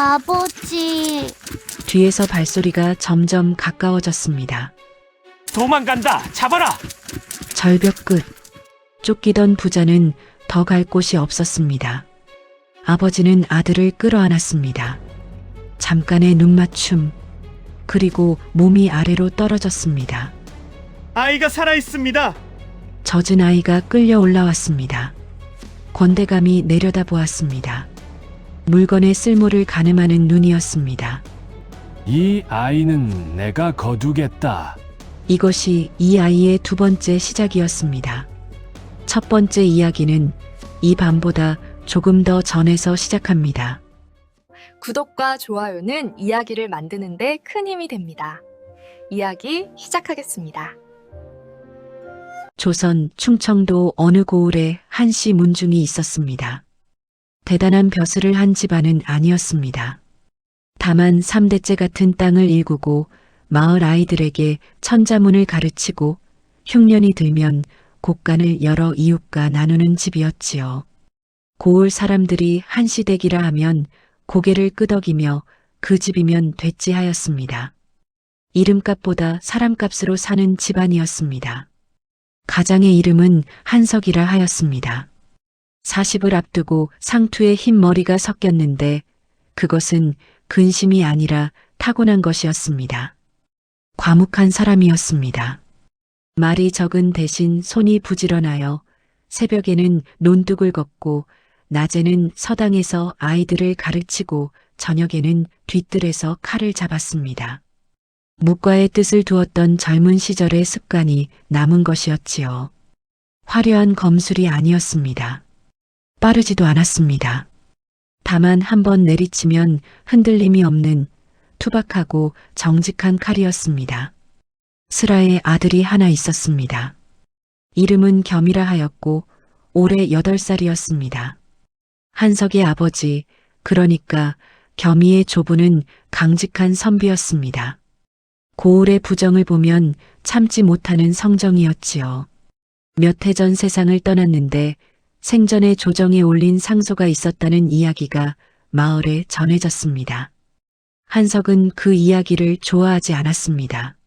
아버지, 뒤에서 발소리가 점점 가까워졌습니다. 도망간다! 잡아라! 절벽 끝. 쫓기던 부자는 더 갈 곳이 없었습니다. 아버지는 아들을 끌어안았습니다. 잠깐의 눈맞춤, 그리고 몸이 아래로 떨어졌습니다. 아이가 살아있습니다! 젖은 아이가 끌려 올라왔습니다. 권대감이 내려다보았습니다. 물건의 쓸모를 가늠하는 눈이었습니다. 이 아이는 내가 거두겠다. 이것이 이 아이의 두 번째 시작이었습니다. 첫 번째 이야기는 이 밤보다 조금 더 전에서 시작합니다. 구독과 좋아요는 이야기를 만드는 데 큰 힘이 됩니다. 이야기 시작하겠습니다. 조선 충청도 어느 고을에 한씨 문중이 있었습니다. 대단한 벼슬을 한 집안은 아니었습니다. 다만 3대째 같은 땅을 일구고 마을 아이들에게 천자문을 가르치고 흉년이 들면 곡간을 여러 이웃과 나누는 집이었지요. 고을 사람들이 한시댁이라 하면 고개를 끄덕이며 그 집이면 됐지 하였습니다. 이름값보다 사람값으로 사는 집안이었습니다. 가장의 이름은 한석이라 하였습니다. 40을 앞두고 상투에 흰 머리가 섞였는데 그것은 근심이 아니라 타고난 것이었습니다. 과묵한 사람이었습니다. 말이 적은 대신 손이 부지런하여 새벽에는 논둑을 걷고 낮에는 서당에서 아이들을 가르치고 저녁에는 뒤뜰에서 칼을 잡았습니다. 묵과의 뜻을 두었던 젊은 시절의 습관이 남은 것이었지요. 화려한 검술이 아니었습니다. 빠르지도 않았습니다. 다만 한번 내리치면 흔들림이 없는 투박하고 정직한 칼이었습니다. 슬아의 아들이 하나 있었습니다. 이름은 겸이라 하였고 올해 8살이었습니다. 한석의 아버지, 그러니까 겸이의 조부는 강직한 선비였습니다. 고을의 부정을 보면 참지 못하는 성정이었지요. 몇 해 전 세상을 떠났는데 생전에 조정에 올린 상소가 있었다는 이야기가 마을에 전해졌습니다. 한석은 그 이야기를 좋아하지 않았습니다.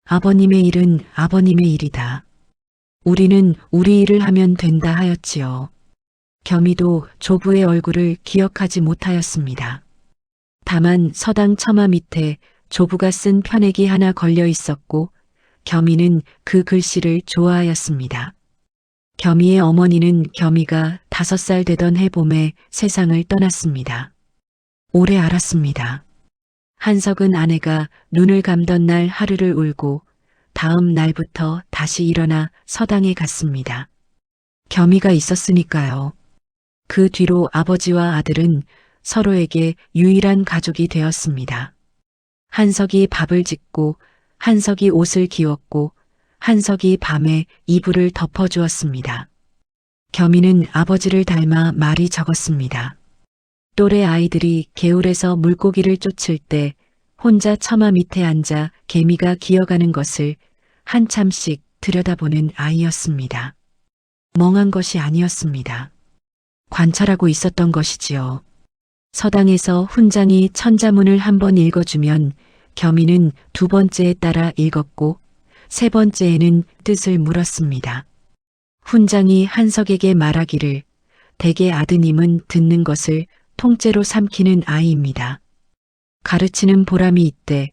아버님의 일은 아버님의 일이다. 우리는 우리 일을 하면 된다 하였지요. 겸이도 조부의 얼굴을 기억하지 못하였습니다. 다만 서당 처마 밑에 조부가 쓴 편액이 하나 걸려 있었고 겸이는 그 글씨를 좋아하였습니다. 겸이의 어머니는 겸이가 5살 되던 해봄에 세상을 떠났습니다. 오래 알았습니다. 한석은 아내가 눈을 감던 날 하루를 울고 다음 날부터 다시 일어나 서당에 갔습니다. 겸이가 있었으니까요. 그 뒤로 아버지와 아들은 서로에게 유일한 가족이 되었습니다. 한석이 밥을 짓고 한석이 옷을 기웠고 한석이 밤에 이불을 덮어주었습니다. 겸이는 아버지를 닮아 말이 적었습니다. 또래 아이들이 개울에서 물고기를 쫓을 때 혼자 처마 밑에 앉아 개미가 기어가는 것을 한참씩 들여다보는 아이였습니다. 멍한 것이 아니었습니다. 관찰하고 있었던 것이지요. 서당에서 훈장이 천자문을 한번 읽어주면 겸이는 두 번째에 따라 읽었고 세 번째에는 뜻을 물었습니다. 훈장이 한석에게 말하기를 대개 아드님은 듣는 것을 통째로 삼키는 아이입니다. 가르치는 보람이 있대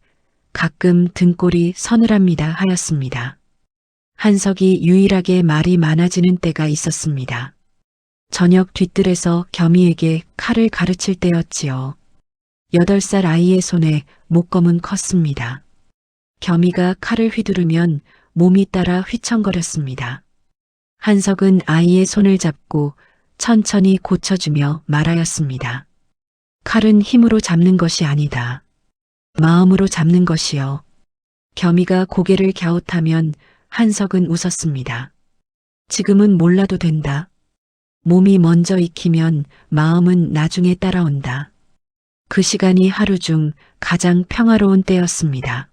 가끔 등골이 서늘합니다 하였습니다. 한석이 유일하게 말이 많아지는 때가 있었습니다. 저녁 뒤뜰에서 겸이에게 칼을 가르칠 때였지요. 8살 아이의 손에 목검은 컸습니다. 겸이가 칼을 휘두르면 몸이 따라 휘청거렸습니다. 한석은 아이의 손을 잡고 천천히 고쳐주며 말하였습니다. 칼은 힘으로 잡는 것이 아니다. 마음으로 잡는 것이요. 겸이가 고개를 갸웃하면 한석은 웃었습니다. 지금은 몰라도 된다. 몸이 먼저 익히면 마음은 나중에 따라온다. 그 시간이 하루 중 가장 평화로운 때였습니다.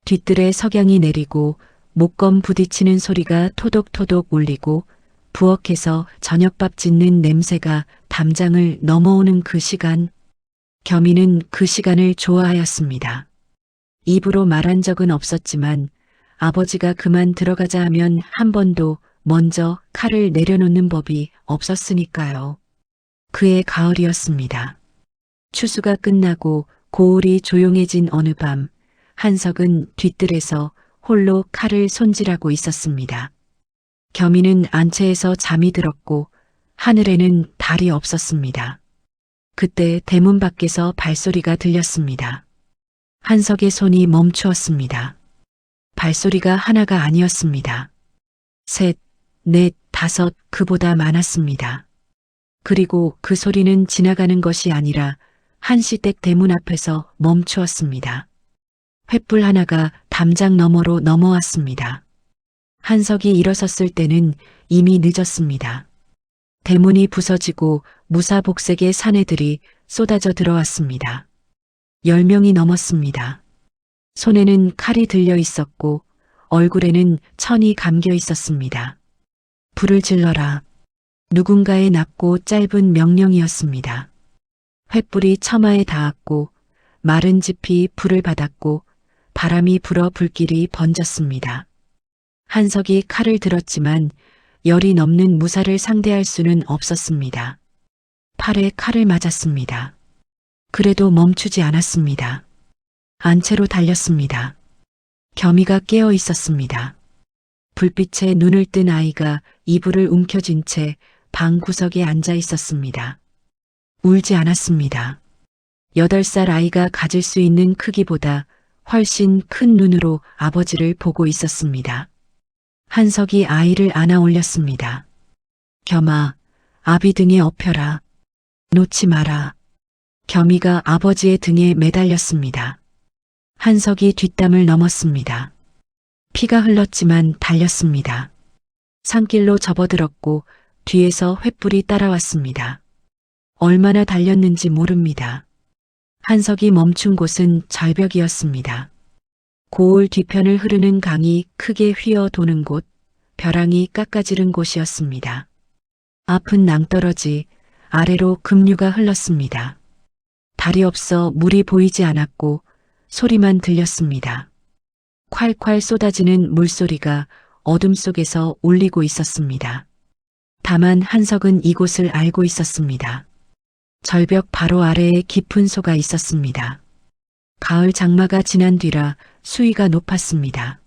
뒤뜰에 석양이 내리고 목검 부딪히는 소리가 토독토독 울리고 부엌에서 저녁밥 짓는 냄새가 담장을 넘어오는 그 시간, 겸이는 그 시간을 좋아하였습니다. 입으로 말한 적은 없었지만 아버지가 그만 들어가자 하면 한 번도 먼저 칼을 내려놓는 법이 없었으니까요. 그해 가을이었습니다. 추수가 끝나고 고을이 조용해진 어느 밤, 한석은 뒤뜰에서 홀로 칼을 손질하고 있었습니다. 겸이는 안채에서 잠이 들었고 하늘에는 달이 없었습니다. 그때 대문 밖에서 발소리가 들렸습니다. 한석의 손이 멈추었습니다. 발소리가 하나가 아니었습니다. 셋, 넷, 다섯, 그보다 많았습니다. 그리고 그 소리는 지나가는 것이 아니라 한시댁 대문 앞에서 멈추었습니다. 횃불 하나가 담장 너머로 넘어왔습니다. 한석이 일어섰을 때는 이미 늦었습니다. 대문이 부서지고 무사복색의 사내들이 쏟아져 들어왔습니다. 10명이 넘었습니다. 손에는 칼이 들려 있었고 얼굴에는 천이 감겨 있었습니다. 불을 질러라. 누군가의 낮고 짧은 명령이었습니다. 횃불이 처마에 닿았고 마른 짚이 불을 받았고 바람이 불어 불길이 번졌습니다. 한석이 칼을 들었지만 열이 넘는 무사를 상대할 수는 없었습니다. 팔에 칼을 맞았습니다. 그래도 멈추지 않았습니다. 안채로 달렸습니다. 겸이가 깨어 있었습니다. 불빛에 눈을 뜬 아이가 이불을 움켜쥔 채 방 구석에 앉아 있었습니다. 울지 않았습니다. 8살 아이가 가질 수 있는 크기보다 훨씬 큰 눈으로 아버지를 보고 있었습니다. 한석이 아이를 안아 올렸습니다. 겸아, 아비 등에 엎혀라. 놓지 마라. 겸이가 아버지의 등에 매달렸습니다. 한석이 뒷담을 넘었습니다. 피가 흘렀지만 달렸습니다. 산길로 접어들었고 뒤에서 횃불이 따라왔습니다. 얼마나 달렸는지 모릅니다. 한석이 멈춘 곳은 절벽이었습니다. 고을 뒤편을 흐르는 강이 크게 휘어 도는 곳, 벼랑이 깎아지른 곳이었습니다. 앞은 낭떠러지, 아래로 급류가 흘렀습니다. 달이 없어 물이 보이지 않았고 소리만 들렸습니다. 콸콸 쏟아지는 물소리가 어둠 속에서 울리고 있었습니다. 다만 한석은 이곳을 알고 있었습니다. 절벽 바로 아래에 깊은 소가 있었습니다. 가을 장마가 지난 뒤라 수위가 높았습니다.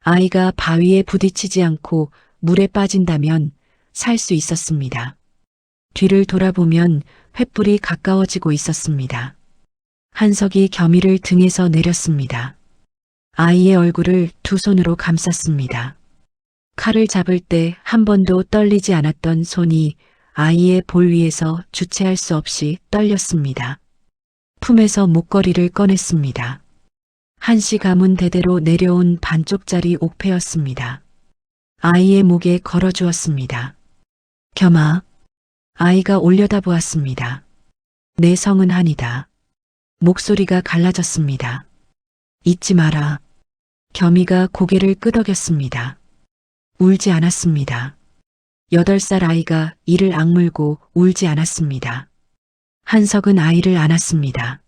아이가 바위에 부딪히지 않고 물에 빠진다면 살 수 있었습니다. 뒤를 돌아보면 횃불이 가까워지고 있었습니다. 한석이 겸이를 등에서 내렸습니다. 아이의 얼굴을 두 손으로 감쌌습니다. 칼을 잡을 때 한 번도 떨리지 않았던 손이 아이의 볼 위에서 주체할 수 없이 떨렸습니다. 품에서 목걸이를 꺼냈습니다. 한시 가문 대대로 내려온 반쪽짜리 옥패였습니다. 아이의 목에 걸어주었습니다. 겸아, 아이가 올려다보았습니다. 내 성은 한이다. 목소리가 갈라졌습니다. 잊지 마라. 겸이가 고개를 끄덕였습니다. 울지 않았습니다. 8살 아이가 이를 악물고 울지 않았습니다. 한석은 아이를 안았습니다.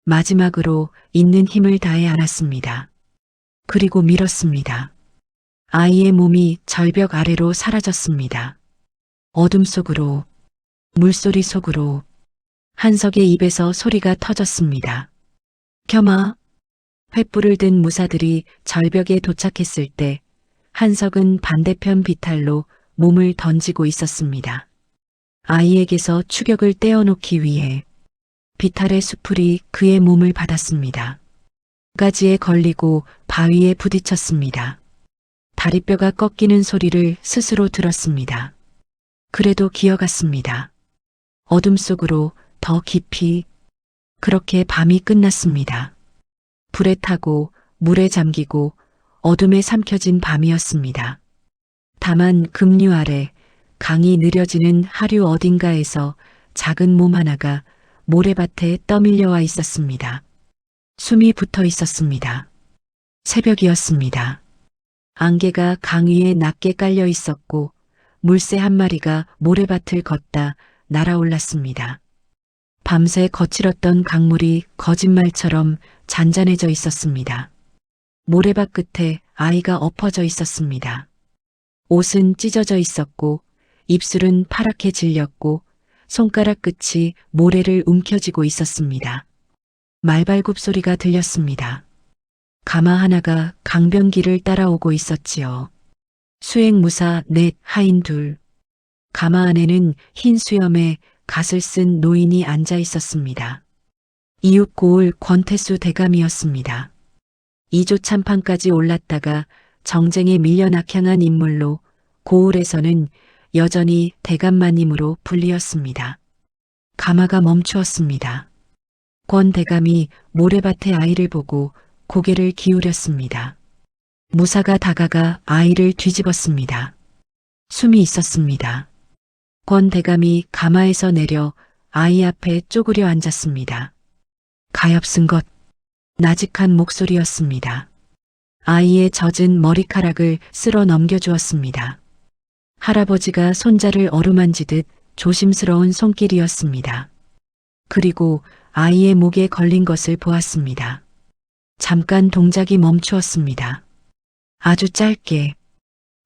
마지막으로 있는 힘을 다해 안았습니다. 그리고 밀었습니다. 아이의 몸이 절벽 아래로 사라졌습니다. 어둠 속으로, 물소리 속으로, 한석의 입에서 소리가 터졌습니다. 겸아, 횃불을 든 무사들이 절벽에 도착했을 때 한석은 반대편 비탈로 몸을 던지고 있었습니다. 아이에게서 추격을 떼어놓기 위해 비탈의 수풀이 그의 몸을 받았습니다. 가지에 걸리고 바위에 부딪혔습니다. 다리뼈가 꺾이는 소리를 스스로 들었습니다. 그래도 기어갔습니다. 어둠 속으로 더 깊이. 그렇게 밤이 끝났습니다. 불에 타고 물에 잠기고 어둠에 삼켜진 밤이었습니다. 다만 급류 아래 강이 느려지는 하류 어딘가에서 작은 몸 하나가 모래밭에 떠밀려와 있었습니다. 숨이 붙어 있었습니다. 새벽이었습니다. 안개가 강 위에 낮게 깔려 있었고 물새 한 마리가 모래밭을 걷다 날아올랐습니다. 밤새 거칠었던 강물이 거짓말처럼 잔잔해져 있었습니다. 모래밭 끝에 아이가 엎어져 있었습니다. 옷은 찢어져 있었고 입술은 파랗게 질렸고 손가락 끝이 모래를 움켜쥐고 있었습니다. 말발굽 소리가 들렸습니다. 가마 하나가 강변길을 따라오고 있었지요. 수행무사 넷, 하인 둘. 가마 안에는 흰 수염에 갓을 쓴 노인이 앉아 있었습니다. 이웃 고을 권태수 대감이었습니다. 이조 참판까지 올랐다가 정쟁에 밀려 낙향한 인물로 고을에서는 여전히 대감마님으로 불리었습니다. 가마가 멈추었습니다. 권 대감이 모래밭의 아이를 보고 고개를 기울였습니다. 무사가 다가가 아이를 뒤집었습니다. 숨이 있었습니다. 권 대감이 가마에서 내려 아이 앞에 쪼그려 앉았습니다. 가엾은 것, 나직한 목소리였습니다. 아이의 젖은 머리카락을 쓸어 넘겨주었습니다. 할아버지가 손자를 어루만지듯 조심스러운 손길이었습니다. 그리고 아이의 목에 걸린 것을 보았습니다. 잠깐 동작이 멈추었습니다. 아주 짧게.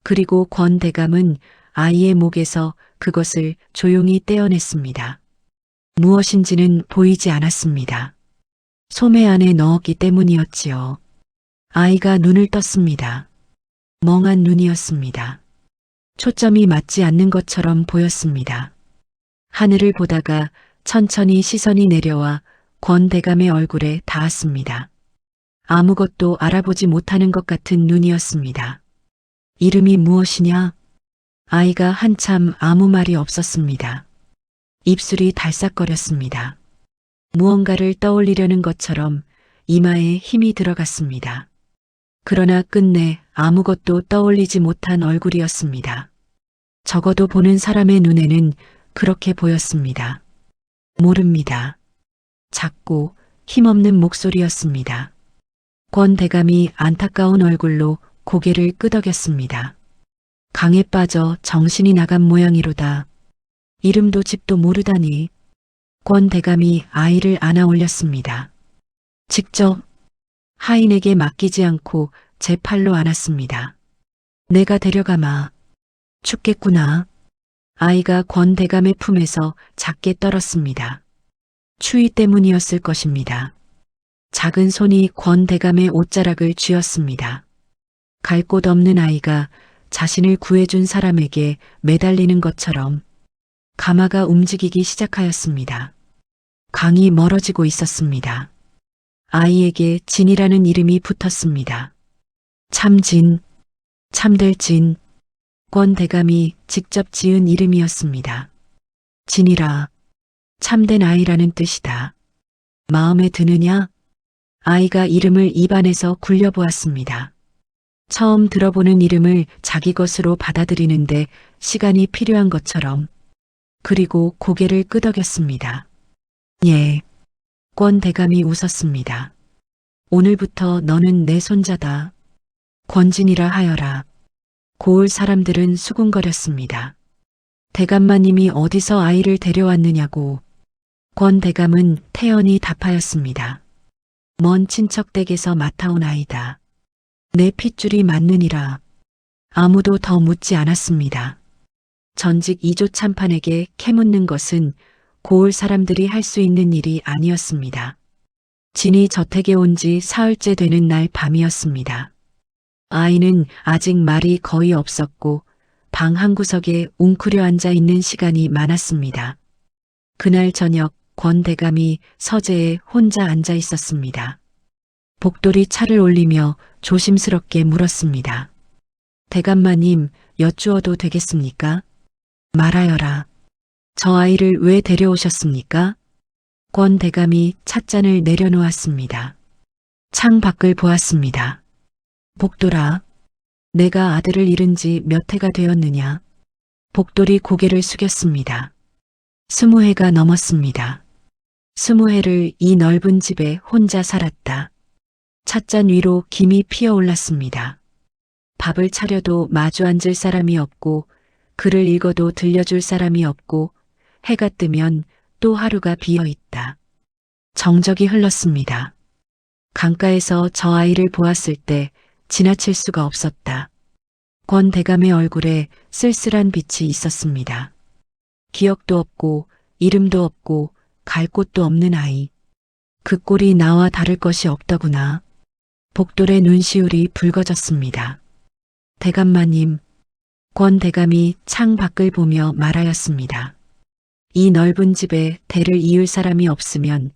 그리고 권 대감은 아이의 목에서 그것을 조용히 떼어냈습니다. 무엇인지는 보이지 않았습니다. 소매 안에 넣었기 때문이었지요. 아이가 눈을 떴습니다. 멍한 눈이었습니다. 초점이 맞지 않는 것처럼 보였습니다. 하늘을 보다가 천천히 시선이 내려와 권 대감의 얼굴에 닿았습니다. 아무것도 알아보지 못하는 것 같은 눈이었습니다. 이름이 무엇이냐? 아이가 한참 아무 말이 없었습니다. 입술이 달싹거렸습니다. 무언가를 떠올리려는 것처럼 이마에 힘이 들어갔습니다. 그러나 끝내 아무것도 떠올리지 못한 얼굴이었습니다. 적어도 보는 사람의 눈에는 그렇게 보였습니다. 모릅니다. 작고 힘없는 목소리였습니다. 권 대감이 안타까운 얼굴로 고개를 끄덕였습니다. 강에 빠져 정신이 나간 모양이로다. 이름도 집도 모르다니. 권 대감이 아이를 안아 올렸습니다. 직접 하인에게 맡기지 않고 제 팔로 안았습니다. 내가 데려가마. 춥겠구나. 아이가 권 대감의 품에서 작게 떨었습니다. 추위 때문이었을 것입니다. 작은 손이 권 대감의 옷자락을 쥐었습니다. 갈 곳 없는 아이가 자신을 구해준 사람에게 매달리는 것처럼 가마가 움직이기 시작하였습니다. 강이 멀어지고 있었습니다. 아이에게 진이라는 이름이 붙었습니다. 참진, 참될 진. 권 대감이 직접 지은 이름이었습니다. 진이라, 참된 아이라는 뜻이다. 마음에 드느냐? 아이가 이름을 입안에서 굴려보았습니다. 처음 들어보는 이름을 자기 것으로 받아들이는데 시간이 필요한 것처럼. 그리고 고개를 끄덕였습니다. 예. 권 대감이 웃었습니다. 오늘부터 너는 내 손자다. 권진이라 하여라. 고을 사람들은 수군거렸습니다. 대감마님이 어디서 아이를 데려왔느냐고. 권 대감은 태연히 답하였습니다. 먼 친척 댁에서 맡아온 아이다. 내 핏줄이 맞느니라. 아무도 더 묻지 않았습니다. 전직 이조 참판에게 캐묻는 것은 고을 사람들이 할 수 있는 일이 아니었습니다. 진이 저택에 온 지 사흘째 되는 날 밤이었습니다. 아이는 아직 말이 거의 없었고 방 한구석에 웅크려 앉아 있는 시간이 많았습니다. 그날 저녁 권 대감이 서재에 혼자 앉아 있었습니다. 복돌이 차를 올리며 조심스럽게 물었습니다. 대감마님, 여쭈어도 되겠습니까? 말하여라. 저 아이를 왜 데려오셨습니까? 권 대감이 찻잔을 내려놓았습니다. 창 밖을 보았습니다. 복돌아, 내가 아들을 잃은 지 몇 해가 되었느냐? 복돌이 고개를 숙였습니다. 20해가 넘었습니다. 20해를 이 넓은 집에 혼자 살았다. 찻잔 위로 김이 피어올랐습니다. 밥을 차려도 마주 앉을 사람이 없고 글을 읽어도 들려줄 사람이 없고 해가 뜨면 또 하루가 비어 있다. 정적이 흘렀습니다. 강가에서 저 아이를 보았을 때 지나칠 수가 없었다. 권 대감의 얼굴에 쓸쓸한 빛이 있었습니다. 기억도 없고 이름도 없고 갈 곳도 없는 아이. 그 꼴이 나와 다를 것이 없더구나. 복돌의 눈시울이 붉어졌습니다. 대감마님, 권 대감이 창 밖을 보며 말하였습니다. 이 넓은 집에 대를 이을 사람이 없으면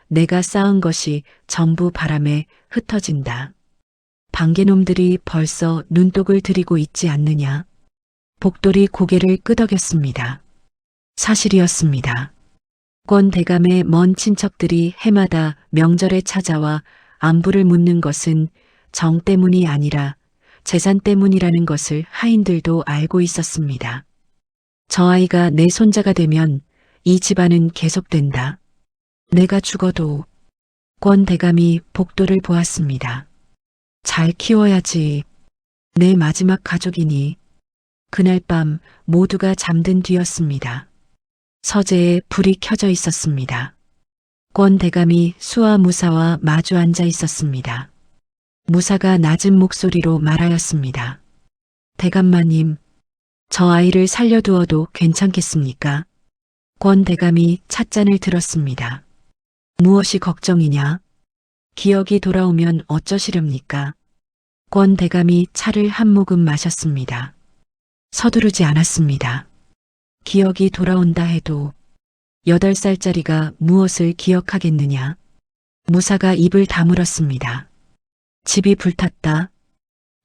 내가 쌓은 것이 전부 바람에 흩어진다. 방개놈들이 벌써 눈독을 들이고 있지 않느냐. 복돌이 고개를 끄덕였습니다. 사실이었습니다. 권 대감의 먼 친척들이 해마다 명절에 찾아와 안부를 묻는 것은 정 때문이 아니라 재산 때문이라는 것을 하인들도 알고 있었습니다. 저 아이가 내 손자가 되면 이 집안은 계속된다. 내가 죽어도. 권 대감이 복돌을 보았습니다. 잘 키워야지. 내 마지막 가족이니. 그날 밤 모두가 잠든 뒤였습니다. 서재에 불이 켜져 있었습니다. 권 대감이 수아 무사와 마주 앉아 있었습니다. 무사가 낮은 목소리로 말하였습니다. 대감마님, 저 아이를 살려두어도 괜찮겠습니까? 권 대감이 찻잔을 들었습니다. 무엇이 걱정이냐? 기억이 돌아오면 어쩌시렵니까? 권 대감이 차를 한 모금 마셨습니다. 서두르지 않았습니다. 기억이 돌아온다 해도 8살짜리가 무엇을 기억하겠느냐? 무사가 입을 다물었습니다. 집이 불탔다.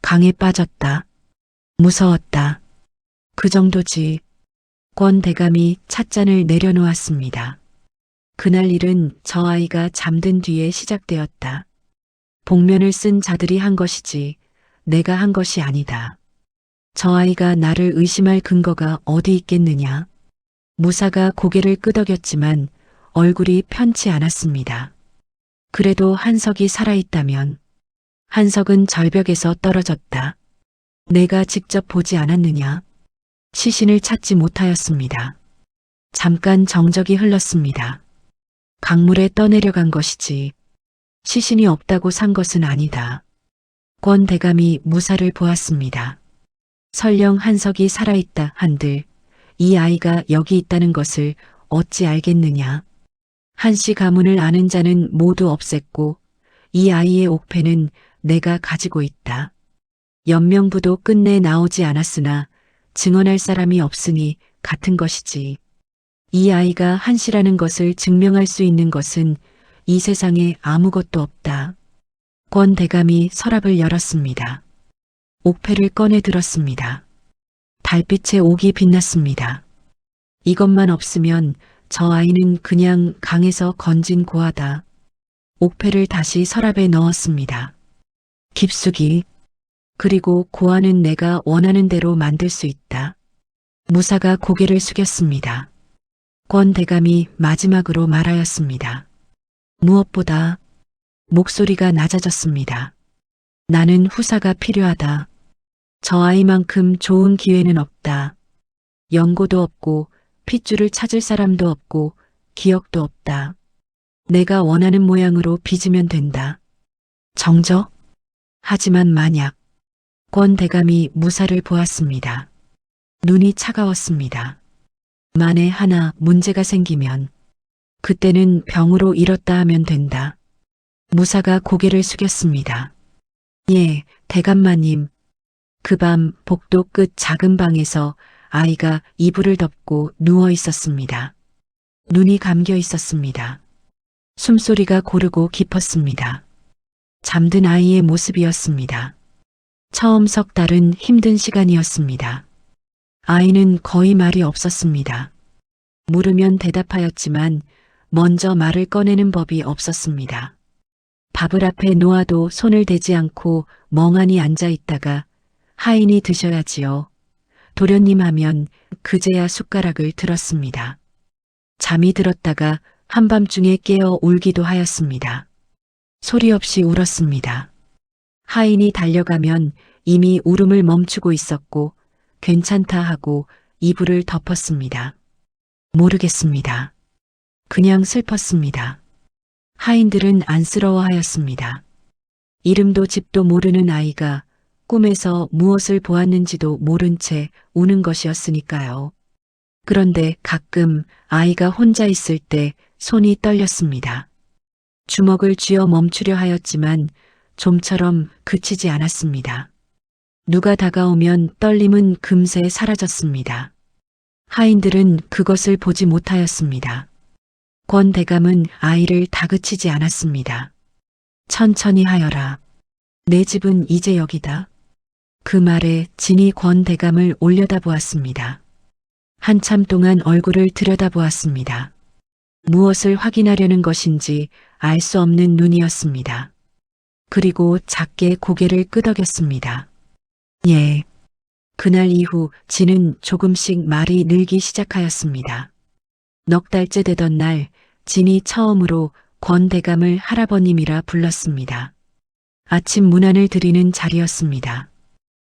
강에 빠졌다. 무서웠다. 그 정도지. 권 대감이 찻잔을 내려놓았습니다. 그날 일은 저 아이가 잠든 뒤에 시작되었다. 복면을 쓴 자들이 한 것이지 내가 한 것이 아니다. 저 아이가 나를 의심할 근거가 어디 있겠느냐. 무사가 고개를 끄덕였지만 얼굴이 편치 않았습니다. 그래도 한석이 살아있다면. 한석은 절벽에서 떨어졌다. 내가 직접 보지 않았느냐. 시신을 찾지 못하였습니다. 잠깐 정적이 흘렀습니다. 강물에 떠내려간 것이지 시신이 없다고 산 것은 아니다. 권 대감이 무사를 보았습니다. 설령 한석이 살아있다 한들 이 아이가 여기 있다는 것을 어찌 알겠느냐. 한씨 가문을 아는 자는 모두 없앴고 이 아이의 옥패는 내가 가지고 있다. 연명부도 끝내 나오지 않았으나 증언할 사람이 없으니 같은 것이지. 이 아이가 한씨라는 것을 증명할 수 있는 것은 이 세상에 아무것도 없다. 권 대감이 서랍을 열었습니다. 옥패를 꺼내 들었습니다. 달빛에 옥이 빛났습니다. 이것만 없으면 저 아이는 그냥 강에서 건진 고아다. 옥패를 다시 서랍에 넣었습니다. 깊숙이. 그리고 고아는 내가 원하는 대로 만들 수 있다. 무사가 고개를 숙였습니다. 권 대감이 마지막으로 말하였습니다. 무엇보다 목소리가 낮아졌습니다. 나는 후사가 필요하다. 저 아이만큼 좋은 기회는 없다. 연고도 없고 핏줄을 찾을 사람도 없고 기억도 없다. 내가 원하는 모양으로 빚으면 된다. 정적? 하지만 만약. 권 대감이 무사를 보았습니다. 눈이 차가웠습니다. 만에 하나 문제가 생기면 그때는 병으로 잃었다 하면 된다. 무사가 고개를 숙였습니다. 예, 대감마님. 그 밤 복도 끝 작은 방에서 아이가 이불을 덮고 누워 있었습니다. 눈이 감겨 있었습니다. 숨소리가 고르고 깊었습니다. 잠든 아이의 모습이었습니다. 처음 석 달은 힘든 시간이었습니다. 아이는 거의 말이 없었습니다. 물으면 대답하였지만 먼저 말을 꺼내는 법이 없었습니다. 밥을 앞에 놓아도 손을 대지 않고 멍하니 앉아 있다가 하인이 드셔야지요. 도련님 하면 그제야 숟가락을 들었습니다. 잠이 들었다가 한밤중에 깨어 울기도 하였습니다. 소리 없이 울었습니다. 하인이 달려가면 이미 울음을 멈추고 있었고 괜찮다 하고 이불을 덮었습니다. 모르겠습니다. 그냥 슬펐습니다. 하인들은 안쓰러워하였습니다. 이름도 집도 모르는 아이가 꿈에서 무엇을 보았는지도 모른 채 우는 것이었으니까요. 그런데 가끔 아이가 혼자 있을 때 손이 떨렸습니다. 주먹을 쥐어 멈추려 하였지만 좀처럼 그치지 않았습니다. 누가 다가오면 떨림은 금세 사라졌습니다. 하인들은 그것을 보지 못하였습니다. 권 대감은 아이를 다그치지 않았습니다. 천천히 하여라. 내 집은 이제 여기다. 그 말에 진이 권 대감을 올려다보았습니다. 한참 동안 얼굴을 들여다보았습니다. 무엇을 확인하려는 것인지 알 수 없는 눈이었습니다. 그리고 작게 고개를 끄덕였습니다. 예. 그날 이후 진은 조금씩 말이 늘기 시작하였습니다. 넉 달째 되던 날 진이 처음으로 권 대감을 할아버님이라 불렀습니다. 아침 문안을 드리는 자리였습니다.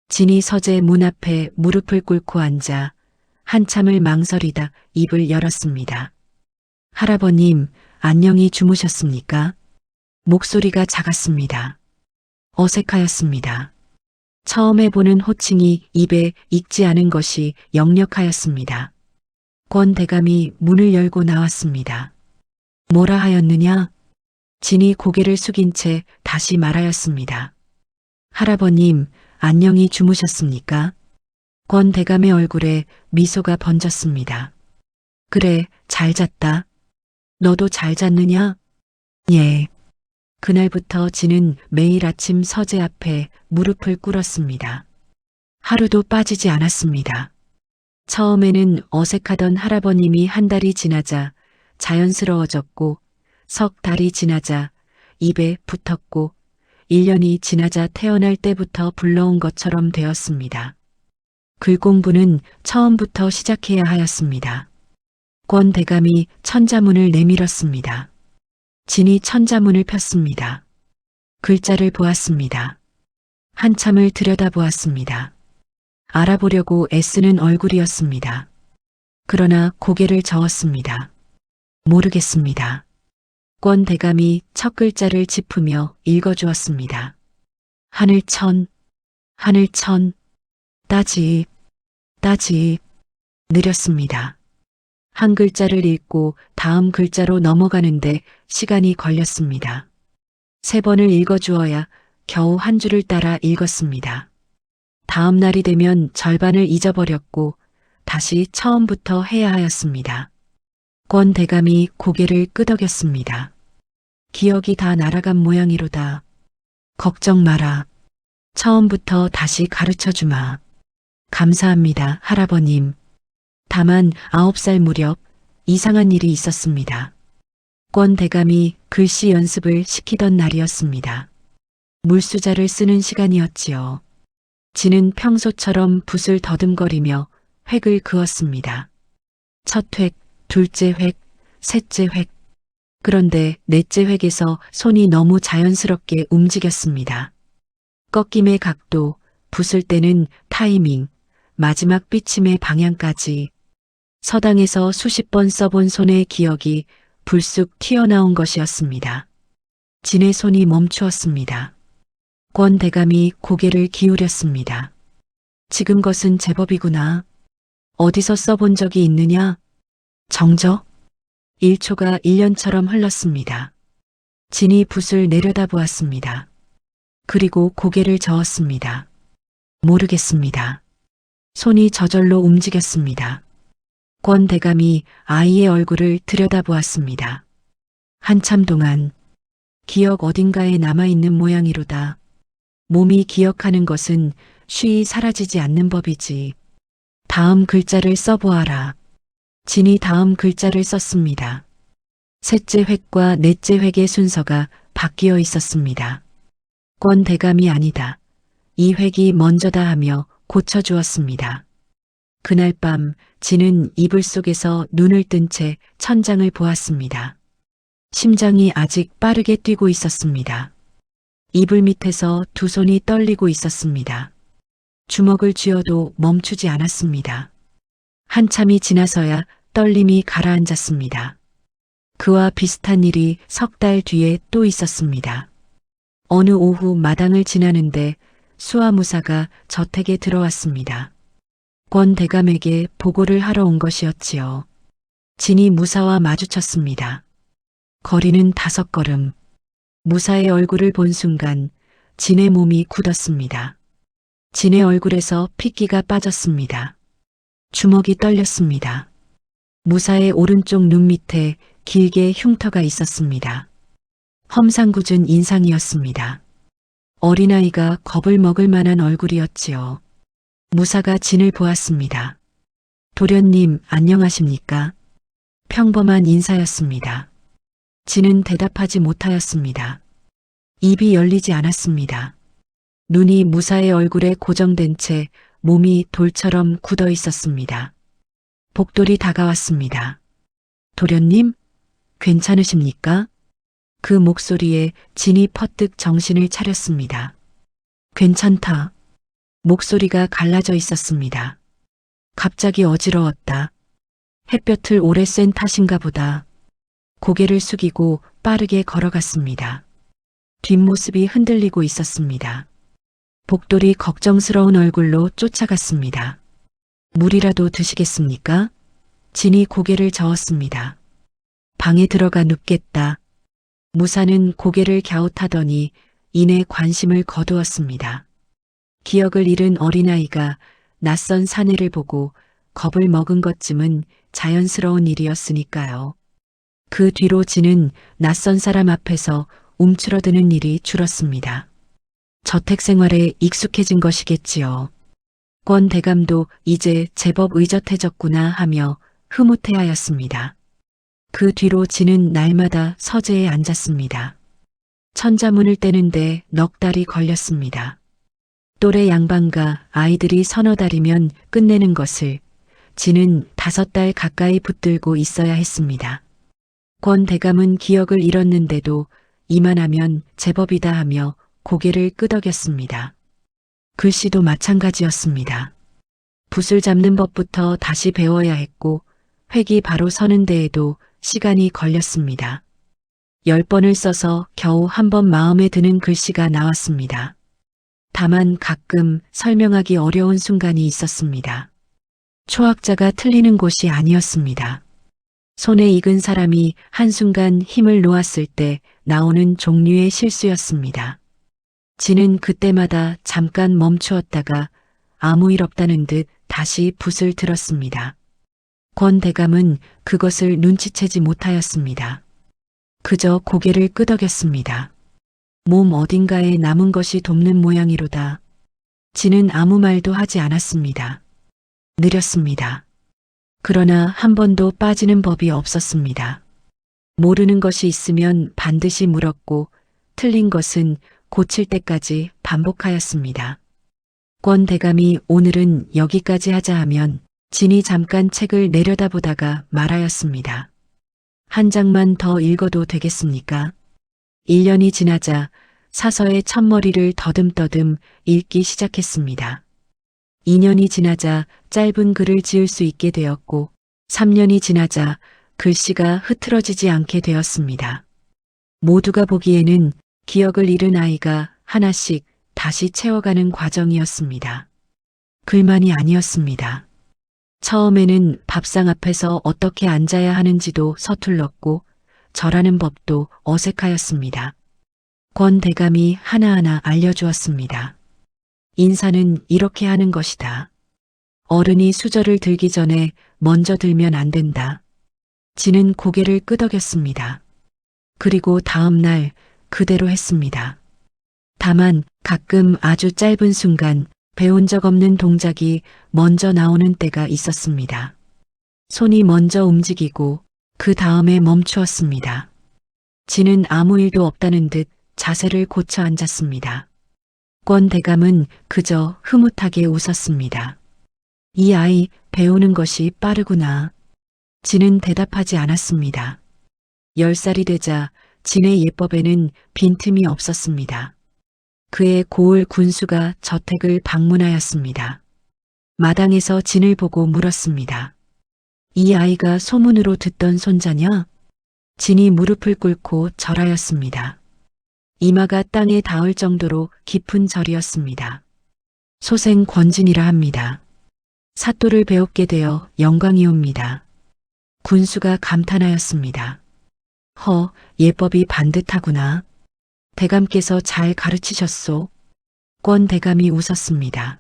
진이 서재 문 앞에 무릎을 꿇고 앉아 한참을 망설이다 입을 열었습니다. 할아버님, 안녕히 주무셨습니까? 목소리가 작았습니다. 어색하였습니다. 처음 해보는 호칭이 입에 익지 않은 것이 역력하였습니다. 권 대감이 문을 열고 나왔습니다. 뭐라 하였느냐? 진이 고개를 숙인 채 다시 말하였습니다. 할아버님, 안녕히 주무셨습니까? 권 대감의 얼굴에 미소가 번졌습니다. 그래, 잘 잤다. 너도 잘 잤느냐? 예. 그날부터 진은 매일 아침 서재 앞에 무릎을 꿇었습니다. 하루도 빠지지 않았습니다. 처음에는 어색하던 할아버님이 한 달이 지나자 자연스러워졌고 석 달이 지나자 입에 붙었고 1년이 지나자 태어날 때부터 불러온 것처럼 되었습니다. 글 공부는 처음부터 시작해야 하였습니다. 권 대감이 천자문을 내밀었습니다. 진이 천자문을 폈습니다. 글자를 보았습니다. 한참을 들여다보았습니다. 알아보려고 애쓰는 얼굴이었습니다. 그러나 고개를 저었습니다. 모르겠습니다. 권 대감이 첫 글자를 짚으며 읽어주었습니다. 하늘천, 하늘천, 따집, 따집, 느렸습니다. 한 글자를 읽고 다음 글자로 넘어가는데 시간이 걸렸습니다. 3번을 읽어주어야 겨우 한 줄을 따라 읽었습니다. 다음 날이 되면 절반을 잊어버렸고 다시 처음부터 해야 하였습니다. 권 대감이 고개를 끄덕였습니다. 기억이 다 날아간 모양이로다. 걱정 마라. 처음부터 다시 가르쳐주마. 감사합니다, 할아버님. 다만 9살 무렵 이상한 일이 있었습니다. 권 대감이 글씨 연습을 시키던 날이었습니다. 물수자를 쓰는 시간이었지요. 진은 평소처럼 붓을 더듬거리며 획을 그었습니다. 첫 획, 둘째 획, 셋째 획. 그런데 넷째 획에서 손이 너무 자연스럽게 움직였습니다. 꺾임의 각도, 붓을 떼는 타이밍, 마지막 삐침의 방향까지 서당에서 수십 번 써본 손의 기억이 불쑥 튀어나온 것이었습니다. 진의 손이 멈추었습니다. 권 대감이 고개를 기울였습니다. 지금 것은 제법이구나. 어디서 써본 적이 있느냐? 정적? 1초가 1년처럼 흘렀습니다. 진이 붓을 내려다보았습니다. 그리고 고개를 저었습니다. 모르겠습니다. 손이 저절로 움직였습니다. 권 대감이 아이의 얼굴을 들여다보았습니다. 한참 동안 기억 어딘가에 남아있는 모양이로다. 몸이 기억하는 것은 쉬이 사라지지 않는 법이지. 다음 글자를 써보아라. 진이 다음 글자를 썼습니다. 셋째 획과 넷째 획의 순서가 바뀌어 있었습니다. 권 대감이 아니다. 이 획이 먼저다 하며 고쳐주었습니다. 그날 밤 진은 이불 속에서 눈을 뜬 채 천장을 보았습니다. 심장이 아직 빠르게 뛰고 있었습니다. 이불 밑에서 두 손이 떨리고 있었습니다. 주먹을 쥐어도 멈추지 않았습니다. 한참이 지나서야 떨림이 가라앉았습니다. 그와 비슷한 일이 석 달 뒤에 또 있었습니다. 어느 오후 마당을 지나는데 수화무사가 저택에 들어왔습니다. 권 대감에게 보고를 하러 온 것이었지요. 진이 무사와 마주쳤습니다. 거리는 5걸음. 무사의 얼굴을 본 순간 진의 몸이 굳었습니다. 진의 얼굴에서 핏기가 빠졌습니다. 주먹이 떨렸습니다. 무사의 오른쪽 눈 밑에 길게 흉터가 있었습니다. 험상궂은 인상이었습니다. 어린아이가 겁을 먹을 만한 얼굴이었지요. 무사가 진을 보았습니다. 도련님, 안녕하십니까? 평범한 인사였습니다. 진은 대답하지 못하였습니다. 입이 열리지 않았습니다. 눈이 무사의 얼굴에 고정된 채 몸이 돌처럼 굳어 있었습니다. 복돌이 다가왔습니다. 도련님, 괜찮으십니까? 그 목소리에 진이 퍼뜩 정신을 차렸습니다. 괜찮다. 목소리가 갈라져 있었습니다. 갑자기 어지러웠다. 햇볕을 오래 쐰 탓인가 보다. 고개를 숙이고 빠르게 걸어갔습니다. 뒷모습이 흔들리고 있었습니다. 복돌이 걱정스러운 얼굴로 쫓아갔습니다. 물이라도 드시겠습니까? 진이 고개를 저었습니다. 방에 들어가 눕겠다. 무사는 고개를 갸웃하더니 이내 관심을 거두었습니다. 기억을 잃은 어린아이가 낯선 사내를 보고 겁을 먹은 것쯤은 자연스러운 일이었으니까요. 그 뒤로 진은 낯선 사람 앞에서 움츠러드는 일이 줄었습니다. 저택 생활에 익숙해진 것이겠지요. 권 대감도 이제 제법 의젓해졌구나 하며 흐뭇해하였습니다. 그 뒤로 진은 날마다 서재에 앉았습니다. 천자문을 떼는데 넉 달이 걸렸습니다. 또래 양반과 아이들이 서너 달이면 끝내는 것을 진은 5달 가까이 붙들고 있어야 했습니다. 권 대감은 기억을 잃었는데도 이만하면 제법이다 하며 고개를 끄덕였습니다. 글씨도 마찬가지였습니다. 붓을 잡는 법부터 다시 배워야 했고 획이 바로 서는 데에도 시간이 걸렸습니다. 10번을 써서 겨우 한 번 마음에 드는 글씨가 나왔습니다. 다만 가끔 설명하기 어려운 순간이 있었습니다. 초학자가 틀리는 곳이 아니었습니다. 손에 익은 사람이 한순간 힘을 놓았을 때 나오는 종류의 실수였습니다. 진은 그때마다 잠깐 멈추었다가 아무 일 없다는 듯 다시 붓을 들었습니다. 권 대감은 그것을 눈치채지 못하였습니다. 그저 고개를 끄덕였습니다. 몸 어딘가에 남은 것이 돕는 모양이로다. 진은 아무 말도 하지 않았습니다. 느렸습니다. 그러나 한 번도 빠지는 법이 없었습니다. 모르는 것이 있으면 반드시 물었고 틀린 것은 고칠 때까지 반복하였습니다. 권 대감이 오늘은 여기까지 하자 하면 진이 잠깐 책을 내려다보다가 말하였습니다. 한 장만 더 읽어도 되겠습니까? 1년이 지나자 사서의 첫머리를 더듬더듬 읽기 시작했습니다. 2년이 지나자 짧은 글을 지을 수 있게 되었고 3년이 지나자 글씨가 흐트러지지 않게 되었습니다. 모두가 보기에는 기억을 잃은 아이가 하나씩 다시 채워가는 과정이었습니다. 글만이 아니었습니다. 처음에는 밥상 앞에서 어떻게 앉아야 하는지도 서툴렀고 절하는 법도 어색하였습니다. 권 대감이 하나하나 알려주었습니다. 인사는 이렇게 하는 것이다. 어른이 수저를 들기 전에 먼저 들면 안 된다. 진은 고개를 끄덕였습니다. 그리고 다음 날 그대로 했습니다. 다만 가끔 아주 짧은 순간 배운 적 없는 동작이 먼저 나오는 때가 있었습니다. 손이 먼저 움직이고 그 다음에 멈추었습니다. 진은 아무 일도 없다는 듯 자세를 고쳐 앉았습니다. 권 대감은 그저 흐뭇하게 웃었습니다. 이 아이 배우는 것이 빠르구나. 진은 대답하지 않았습니다. 10살이 되자 진의 예법에는 빈틈이 없었습니다. 그의 고을 군수가 저택을 방문하였습니다. 마당에서 진을 보고 물었습니다. 이 아이가 소문으로 듣던 손자냐? 진이 무릎을 꿇고 절하였습니다. 이마가 땅에 닿을 정도로 깊은 절이었습니다. 소생 권진이라 합니다. 사또를 배웠게 되어 영광이옵니다. 군수가 감탄하였습니다. 허, 예법이 반듯하구나. 대감께서 잘 가르치셨소. 권 대감이 웃었습니다.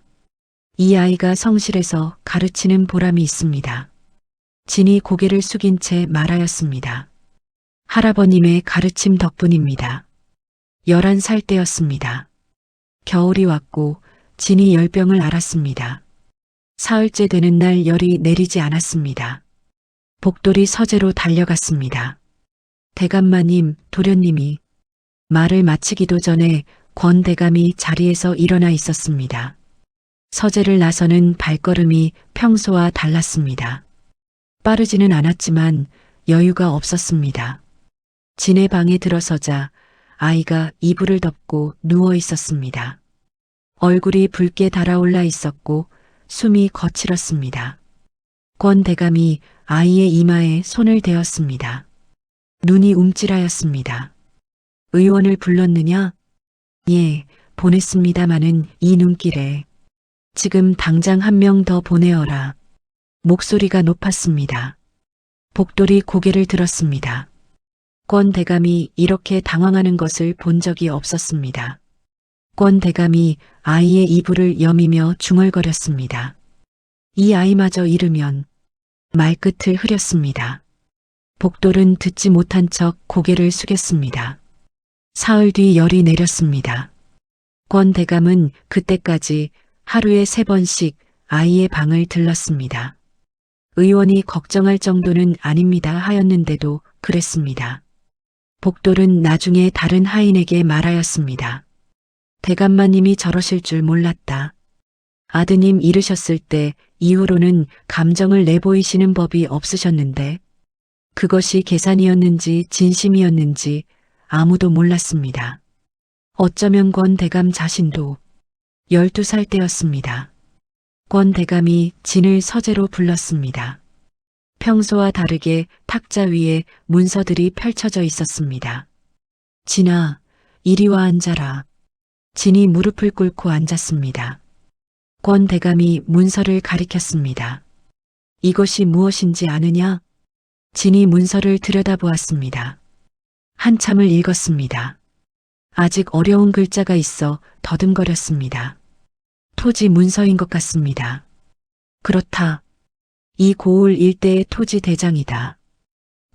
이 아이가 성실해서 가르치는 보람이 있습니다. 진이 고개를 숙인 채 말하였습니다. 할아버님의 가르침 덕분입니다. 11살 때였습니다. 겨울이 왔고 진이 열병을 앓았습니다. 사흘째 되는 날 열이 내리지 않았습니다. 복돌이 서재로 달려갔습니다. 대감마님, 도련님이 말을 마치기도 전에 권 대감이 자리에서 일어나 있었습니다. 서재를 나서는 발걸음이 평소와 달랐습니다. 빠르지는 않았지만 여유가 없었습니다. 진의 방에 들어서자 아이가 이불을 덮고 누워 있었습니다. 얼굴이 붉게 달아올라 있었고 숨이 거칠었습니다. 권 대감이 아이의 이마에 손을 대었습니다. 눈이 움찔하였습니다. 의원을 불렀느냐? 예, 보냈습니다마는 이 눈길에 지금 당장 한 명 더 보내어라. 목소리가 높았습니다. 복돌이 고개를 들었습니다. 권 대감이 이렇게 당황하는 것을 본 적이 없었습니다. 권 대감이 아이의 이불을 여미며 중얼거렸습니다. 이 아이마저 잃으면 말끝을 흐렸습니다. 복돌은 듣지 못한 척 고개를 숙였습니다. 사흘 뒤 열이 내렸습니다. 권 대감은 그때까지 하루에 3번씩 아이의 방을 들렀습니다. 의원이 걱정할 정도는 아닙니다 하였는데도 그랬습니다. 복돌은 나중에 다른 하인에게 말하였습니다. 대감마님이 저러실 줄 몰랐다. 아드님 잃으셨을 때 이후로는 감정을 내보이시는 법이 없으셨는데 그것이 계산이었는지 진심이었는지 아무도 몰랐습니다. 어쩌면 권 대감 자신도 12살 때였습니다. 권 대감이 진을 서재로 불렀습니다. 평소와 다르게 탁자 위에 문서들이 펼쳐져 있었습니다. 진아, 이리 와 앉아라. 진이 무릎을 꿇고 앉았습니다. 권 대감이 문서를 가리켰습니다. 이것이 무엇인지 아느냐? 진이 문서를 들여다보았습니다. 한참을 읽었습니다. 아직 어려운 글자가 있어 더듬거렸습니다. 토지 문서인 것 같습니다. 그렇다. 이 고을 일대의 토지 대장이다.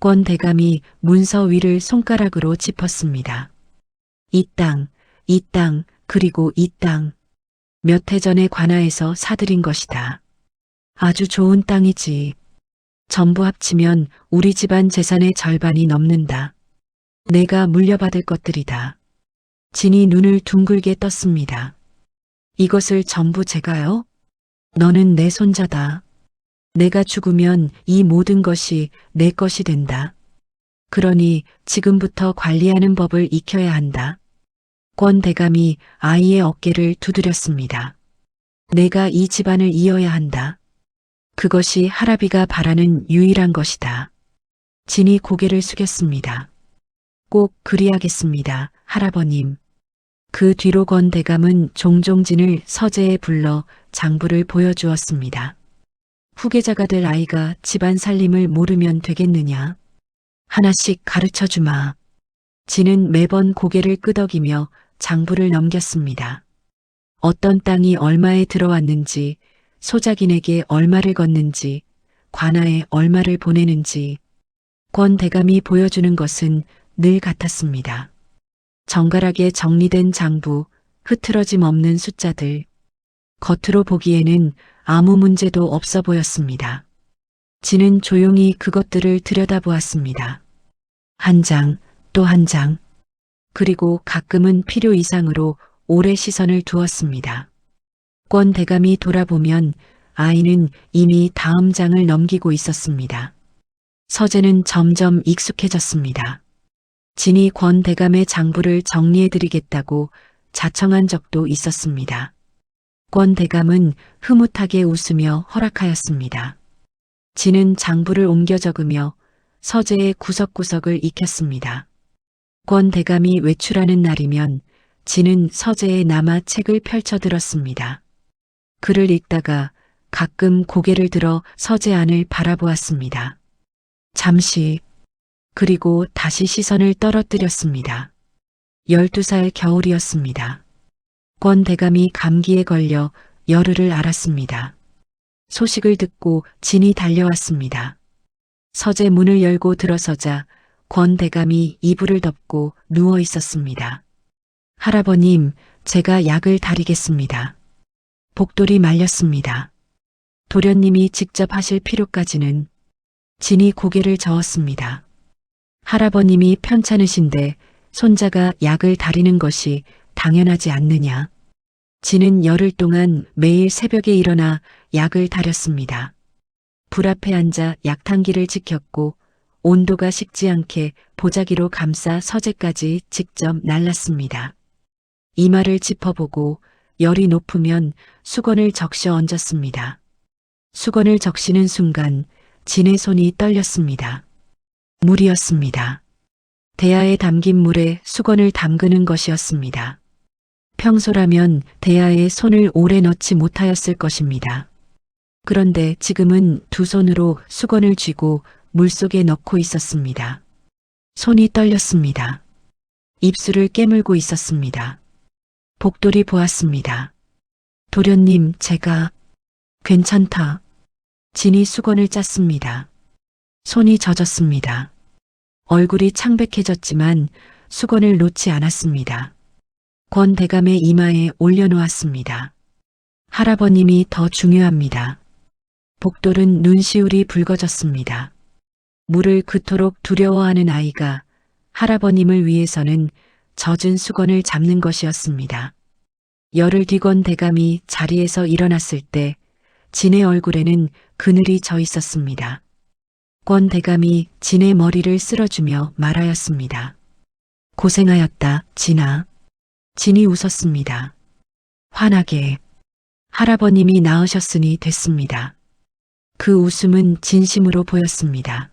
권 대감이 문서 위를 손가락으로 짚었습니다. 이 땅, 그리고 이 땅. 몇 해 전에 관아에서 사들인 것이다. 아주 좋은 땅이지. 전부 합치면 우리 집안 재산의 절반이 넘는다. 내가 물려받을 것들이다. 진이 눈을 둥글게 떴습니다. 이것을 전부 제가요? 너는 내 손자다. 내가 죽으면 이 모든 것이 내 것이 된다. 그러니 지금부터 관리하는 법을 익혀야 한다. 권 대감이 아이의 어깨를 두드렸습니다. 내가 이 집안을 이어야 한다. 그것이 할아비가 바라는 유일한 것이다. 진이 고개를 숙였습니다. 꼭 그리하겠습니다, 할아버님. 그 뒤로 권 대감은 종종 진을 서재에 불러 장부를 보여주었습니다. 후계자가 될 아이가 집안 살림을 모르면 되겠느냐. 하나씩 가르쳐주마. 진은 매번 고개를 끄덕이며 장부를 넘겼습니다. 어떤 땅이 얼마에 들어왔는지, 소작인에게 얼마를 걷는지, 관아에 얼마를 보내는지, 권 대감이 보여주는 것은 늘 같았습니다. 정갈하게 정리된 장부, 흐트러짐 없는 숫자들. 겉으로 보기에는 아무 문제도 없어 보였습니다. 진은 조용히 그것들을 들여다보았습니다. 한 장, 또 한 장. 그리고 가끔은 필요 이상으로 오래 시선을 두었습니다. 권 대감이 돌아보면 아이는 이미 다음 장을 넘기고 있었습니다. 서재는 점점 익숙해졌습니다. 진이 권 대감의 장부를 정리해드리겠다고 자청한 적도 있었습니다. 권 대감은 흐뭇하게 웃으며 허락하였습니다. 진은 장부를 옮겨 적으며 서재의 구석구석을 익혔습니다. 권 대감이 외출하는 날이면 진은 서재에 남아 책을 펼쳐들었습니다. 글을 읽다가 가끔 고개를 들어 서재 안을 바라보았습니다. 잠시, 그리고 다시 시선을 떨어뜨렸습니다. 12살 겨울이었습니다. 권 대감이 감기에 걸려 열흘을 앓았습니다. 소식을 듣고 진이 달려왔습니다. 서재 문을 열고 들어서자 권 대감이 이불을 덮고 누워 있었습니다. 할아버님, 제가 약을 다리겠습니다. 복돌이 말렸습니다. 도련님이 직접 하실 필요까지는. 진이 고개를 저었습니다. 할아버님이 편찮으신데 손자가 약을 다리는 것이 당연하지 않느냐. 진은 열흘 동안 매일 새벽에 일어나 약을 다렸습니다. 불 앞에 앉아 약탕기를 지켰고 온도가 식지 않게 보자기로 감싸 서재까지 직접 날랐습니다. 이마를 짚어보고 열이 높으면 수건을 적셔 얹었습니다. 수건을 적시는 순간 진의 손이 떨렸습니다. 물이었습니다. 대야에 담긴 물에 수건을 담그는 것이었습니다. 평소라면 대야에 손을 오래 넣지 못하였을 것입니다. 그런데 지금은 두 손으로 수건을 쥐고 물속에 넣고 있었습니다. 손이 떨렸습니다. 입술을 깨물고 있었습니다. 복돌이 보았습니다. 도련님, 제가 괜찮다. 진이 수건을 짰습니다. 손이 젖었습니다. 얼굴이 창백해졌지만 수건을 놓지 않았습니다. 권 대감의 이마에 올려놓았습니다. 할아버님이 더 중요합니다. 복돌은 눈시울이 붉어졌습니다. 물을 그토록 두려워하는 아이가 할아버님을 위해서는 젖은 수건을 잡는 것이었습니다. 열흘 뒤 권 대감이 자리에서 일어났을 때 진의 얼굴에는 그늘이 져 있었습니다. 권 대감이 진의 머리를 쓸어주며 말하였습니다. 고생하였다, 진아. 진이 웃었습니다. 환하게. 할아버님이 나으셨으니 됐습니다. 그 웃음은 진심으로 보였습니다.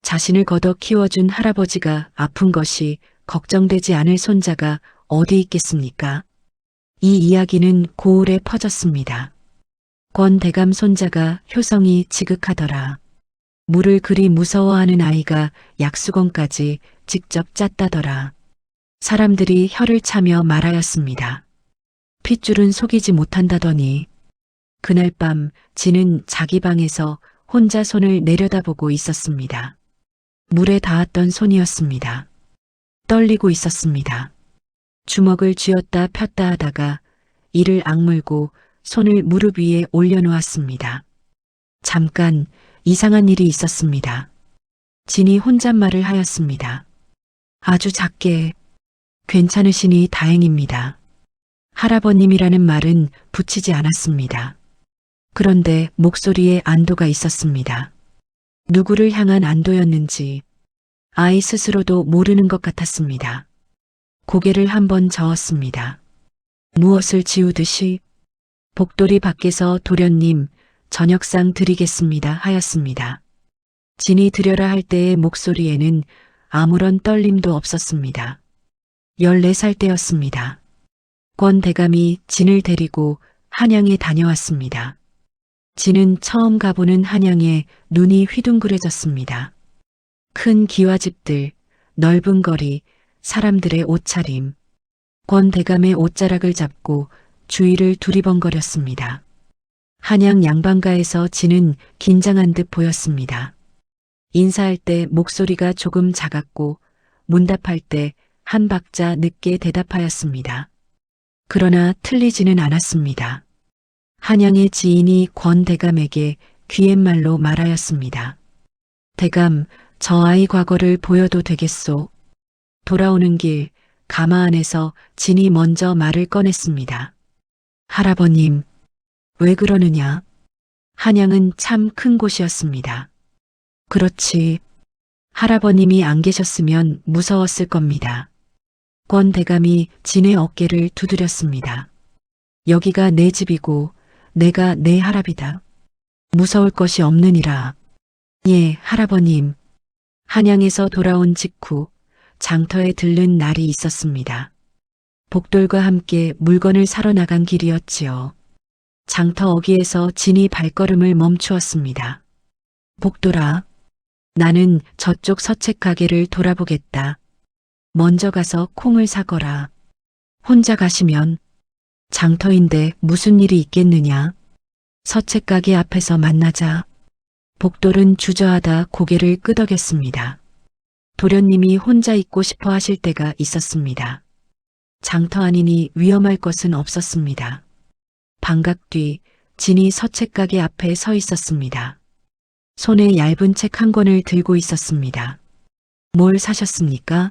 자신을 걷어 키워준 할아버지가 아픈 것이 걱정되지 않을 손자가 어디 있겠습니까? 이 이야기는 고을에 퍼졌습니다. 권 대감 손자가 효성이 지극하더라. 물을 그리 무서워하는 아이가 약수건까지 직접 짰다더라. 사람들이 혀를 차며 말하였습니다. 핏줄은 속이지 못한다더니. 그날 밤 진은 자기 방에서 혼자 손을 내려다보고 있었습니다. 물에 닿았던 손이었습니다. 떨리고 있었습니다. 주먹을 쥐었다 폈다 하다가 이를 악물고 손을 무릎 위에 올려놓았습니다. 잠깐 이상한 일이 있었습니다. 진이 혼잣말을 하였습니다. 아주 작게. 괜찮으시니 다행입니다. 할아버님이라는 말은 붙이지 않았습니다. 그런데 목소리에 안도가 있었습니다. 누구를 향한 안도였는지 아이 스스로도 모르는 것 같았습니다. 고개를 한번 저었습니다. 무엇을 지우듯이. 복돌이 밖에서 도련님, 저녁상 드리겠습니다 하였습니다. 진이 드려라 할 때의 목소리에는 아무런 떨림도 없었습니다. 14살 때였습니다. 권 대감이 진을 데리고 한양에 다녀왔습니다. 진은 처음 가보는 한양에 눈이 휘둥그레졌습니다. 큰 기와집들, 넓은 거리, 사람들의 옷차림. 권 대감의 옷자락을 잡고 주위를 두리번거렸습니다. 한양 양반가에서 진은 긴장한 듯 보였습니다. 인사할 때 목소리가 조금 작았고 문답할 때 한 박자 늦게 대답하였습니다. 그러나 틀리지는 않았습니다. 한양의 지인이 권 대감에게 귀옛말로 말하였습니다. 대감, 저 아이 과거를 보여도 되겠소. 돌아오는 길 가마 안에서 진이 먼저 말을 꺼냈습니다. 할아버님, 왜 그러느냐? 한양은 참 큰 곳이었습니다. 그렇지. 할아버님이 안 계셨으면 무서웠을 겁니다. 권 대감이 진의 어깨를 두드렸습니다. 여기가 내 집이고 내가 내 할아비다. 무서울 것이 없느니라. 예, 할아버님. 한양에서 돌아온 직후 장터에 들른 날이 있었습니다. 복돌과 함께 물건을 사러 나간 길이었지요. 장터 어귀에서 진이 발걸음을 멈추었습니다. 복돌아, 나는 저쪽 서책 가게를 돌아보겠다. 먼저 가서 콩을 사거라. 혼자 가시면 장터인데 무슨 일이 있겠느냐. 서책 가게 앞에서 만나자. 복돌은 주저하다 고개를 끄덕였습니다. 도련님이 혼자 있고 싶어 하실 때가 있었습니다. 장터 아니니 위험할 것은 없었습니다. 반각 뒤 진이 서책 가게 앞에 서 있었습니다. 손에 얇은 책 한 권을 들고 있었습니다. 뭘 사셨습니까?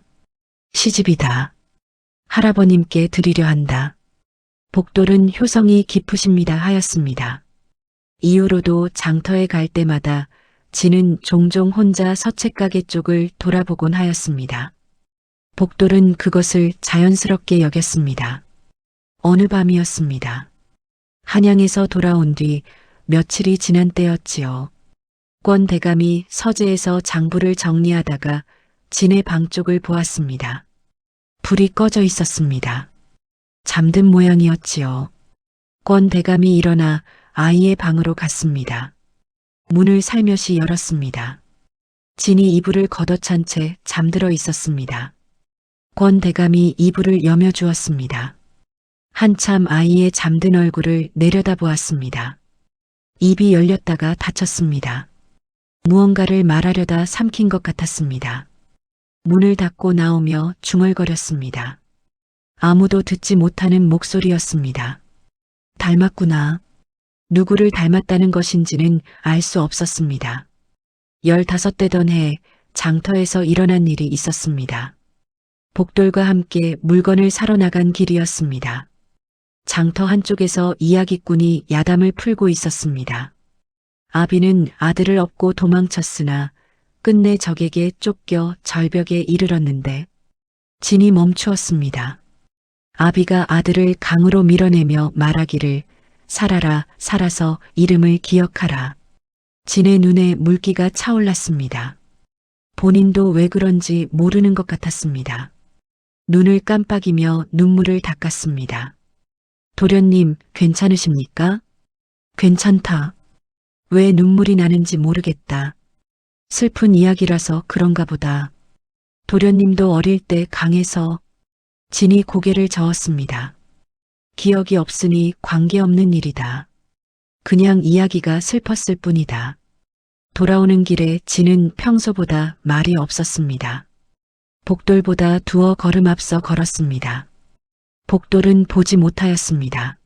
시집이다. 할아버님께 드리려 한다. 복돌은 효성이 깊으십니다 하였습니다. 이후로도 장터에 갈 때마다 진은 종종 혼자 서책가게 쪽을 돌아보곤 하였습니다. 복돌은 그것을 자연스럽게 여겼습니다. 어느 밤이었습니다. 한양에서 돌아온 뒤 며칠이 지난 때였지요. 권 대감이 서재에서 장부를 정리하다가 진의 방 쪽을 보았습니다. 불이 꺼져 있었습니다. 잠든 모양이었지요. 권 대감이 일어나 아이의 방으로 갔습니다. 문을 살며시 열었습니다. 진이 이불을 걷어찬 채 잠들어 있었습니다. 권 대감이 이불을 여며 주었습니다. 한참 아이의 잠든 얼굴을 내려다보았습니다. 입이 열렸다가 닫혔습니다. 무언가를 말하려다 삼킨 것 같았습니다. 문을 닫고 나오며 중얼거렸습니다. 아무도 듣지 못하는 목소리였습니다. 닮았구나. 누구를 닮았다는 것인지는 알 수 없었습니다. 15되던 해 장터에서 일어난 일이 있었습니다. 복돌과 함께 물건을 사러 나간 길이었습니다. 장터 한쪽에서 이야기꾼이 야담을 풀고 있었습니다. 아비는 아들을 업고 도망쳤으나 끝내 적에게 쫓겨 절벽에 이르렀는데 진이 멈추었습니다. 아비가 아들을 강으로 밀어내며 말하기를 살아라, 살아서 이름을 기억하라. 진의 눈에 물기가 차올랐습니다. 본인도 왜 그런지 모르는 것 같았습니다. 눈을 깜빡이며 눈물을 닦았습니다. 도련님, 괜찮으십니까? 괜찮다. 왜 눈물이 나는지 모르겠다. 슬픈 이야기라서 그런가 보다. 도련님도 어릴 때 강해서. 진이 고개를 저었습니다. 기억이 없으니 관계없는 일이다. 그냥 이야기가 슬펐을 뿐이다. 돌아오는 길에 진은 평소보다 말이 없었습니다. 복돌보다 두어 걸음 앞서 걸었습니다. 복돌은 보지 못하였습니다.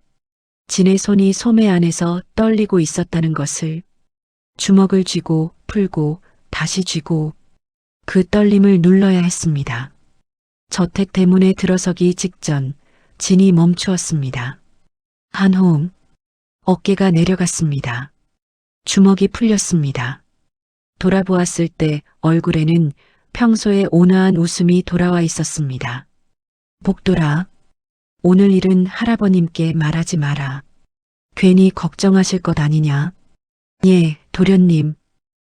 진의 손이 소매 안에서 떨리고 있었다는 것을 주먹을 쥐고 풀고 다시 쥐고 그 떨림을 눌러야 했습니다. 저택 대문에 들어서기 직전 진이 멈추었습니다. 한 호흡, 어깨가 내려갔습니다. 주먹이 풀렸습니다. 돌아보았을 때 얼굴에는 평소의 온화한 웃음이 돌아와 있었습니다. 복돌아, 오늘 일은 할아버님께 말하지 마라. 괜히 걱정하실 것 아니냐? 예, 도련님.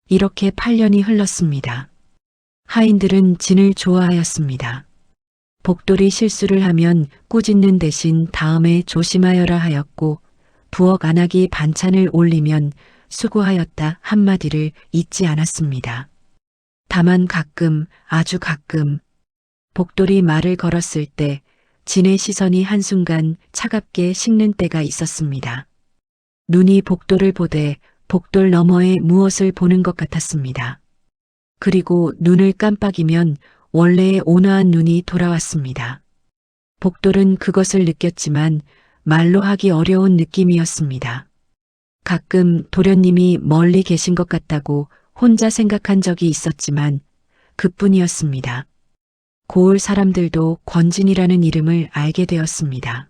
이렇게 8년이 흘렀습니다. 하인들은 진을 좋아하였습니다. 복돌이 실수를 하면 꾸짖는 대신 다음에 조심하여라 하였고 부엌 안하기 반찬을 올리면 수고하였다 한마디를 잊지 않았습니다. 다만 가끔, 아주 가끔 복돌이 말을 걸었을 때 진의 시선이 한순간 차갑게 식는 때가 있었습니다. 눈이 복돌을 보되 복돌 너머에 무엇을 보는 것 같았습니다. 그리고 눈을 깜빡이면 원래의 온화한 눈이 돌아왔습니다. 복돌은 그것을 느꼈지만 말로 하기 어려운 느낌이었습니다. 가끔 도련님이 멀리 계신 것 같다고 혼자 생각한 적이 있었지만 그뿐이었습니다. 고을 사람들도 권진이라는 이름을 알게 되었습니다.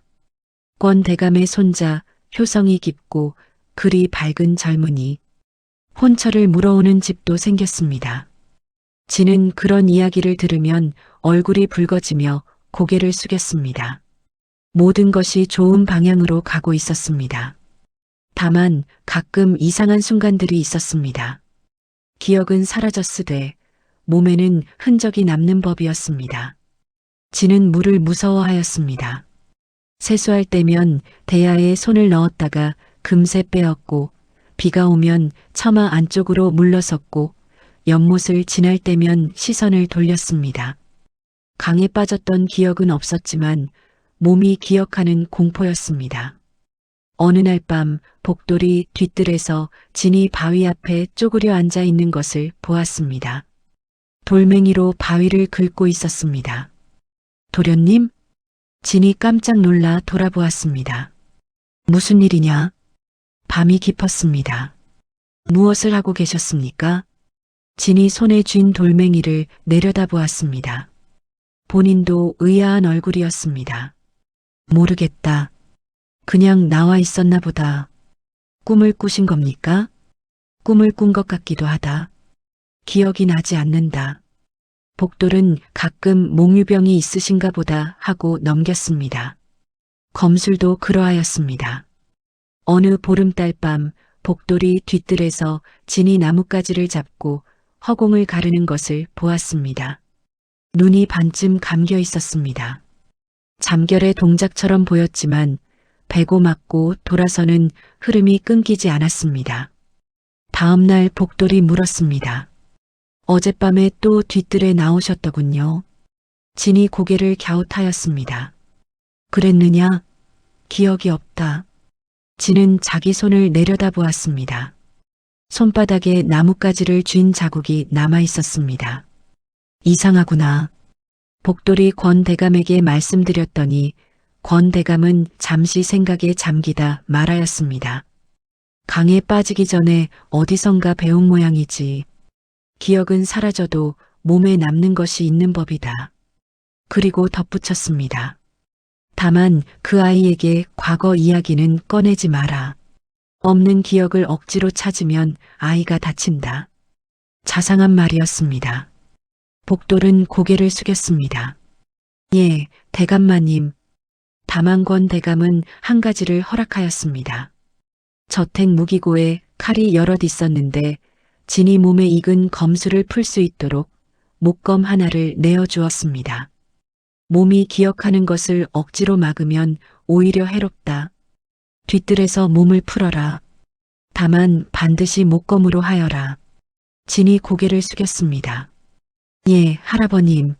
권 대감의 손자 효성이 깊고 그리 밝은 젊은이, 혼처를 물어오는 집도 생겼습니다. 진은 그런 이야기를 들으면 얼굴이 붉어지며 고개를 숙였습니다. 모든 것이 좋은 방향으로 가고 있었습니다. 다만 가끔 이상한 순간들이 있었습니다. 기억은 사라졌으되 몸에는 흔적이 남는 법이었습니다. 진은 물을 무서워하였습니다. 세수할 때면 대야에 손을 넣었다가 금세 빼었고, 비가 오면 처마 안쪽으로 물러섰고, 연못을 지날 때면 시선을 돌렸습니다. 강에 빠졌던 기억은 없었지만 몸이 기억하는 공포였습니다. 어느 날 밤 복돌이 뒤뜰에서 진이 바위 앞에 쪼그려 앉아 있는 것을 보았습니다. 돌멩이로 바위를 긁고 있었습니다. 도련님? 진이 깜짝 놀라 돌아보았습니다. 무슨 일이냐? 밤이 깊었습니다. 무엇을 하고 계셨습니까? 진이 손에 쥔 돌멩이를 내려다보았습니다. 본인도 의아한 얼굴이었습니다. 모르겠다. 그냥 나와 있었나 보다. 꿈을 꾸신 겁니까? 꿈을 꾼 것 같기도 하다. 기억이 나지 않는다. 복돌은 가끔 몽유병이 있으신가 보다 하고 넘겼습니다. 검술도 그러하였습니다. 어느 보름달 밤 복돌이 뒤뜰에서 진이 나뭇가지를 잡고 허공을 가르는 것을 보았습니다. 눈이 반쯤 감겨 있었습니다. 잠결의 동작처럼 보였지만 베고 맞고 돌아서는 흐름이 끊기지 않았습니다. 다음 날 복돌이 물었습니다. 어젯밤에 또 뒤뜰에 나오셨더군요. 진이 고개를 갸웃하였습니다. 그랬느냐? 기억이 없다. 진은 자기 손을 내려다보았습니다. 손바닥에 나뭇가지를 쥔 자국이 남아 있었습니다. 이상하구나. 복돌이 권 대감에게 말씀드렸더니 권 대감은 잠시 생각에 잠기다 말하였습니다. 강에 빠지기 전에 어디선가 배운 모양이지. 기억은 사라져도 몸에 남는 것이 있는 법이다. 그리고 덧붙였습니다. 다만 그 아이에게 과거 이야기는 꺼내지 마라. 없는 기억을 억지로 찾으면 아이가 다친다. 자상한 말이었습니다. 복돌은 고개를 숙였습니다. 예, 대감마님. 다만 권 대감은 한 가지를 허락하였습니다. 저택 무기고에 칼이 여럿 있었는데 진이 몸에 익은 검수를 풀 수 있도록 목검 하나를 내어주었습니다. 몸이 기억하는 것을 억지로 막으면 오히려 해롭다. 뒤뜰에서 몸을 풀어라. 다만 반드시 목검으로 하여라. 진이 고개를 숙였습니다. 예, 할아버님.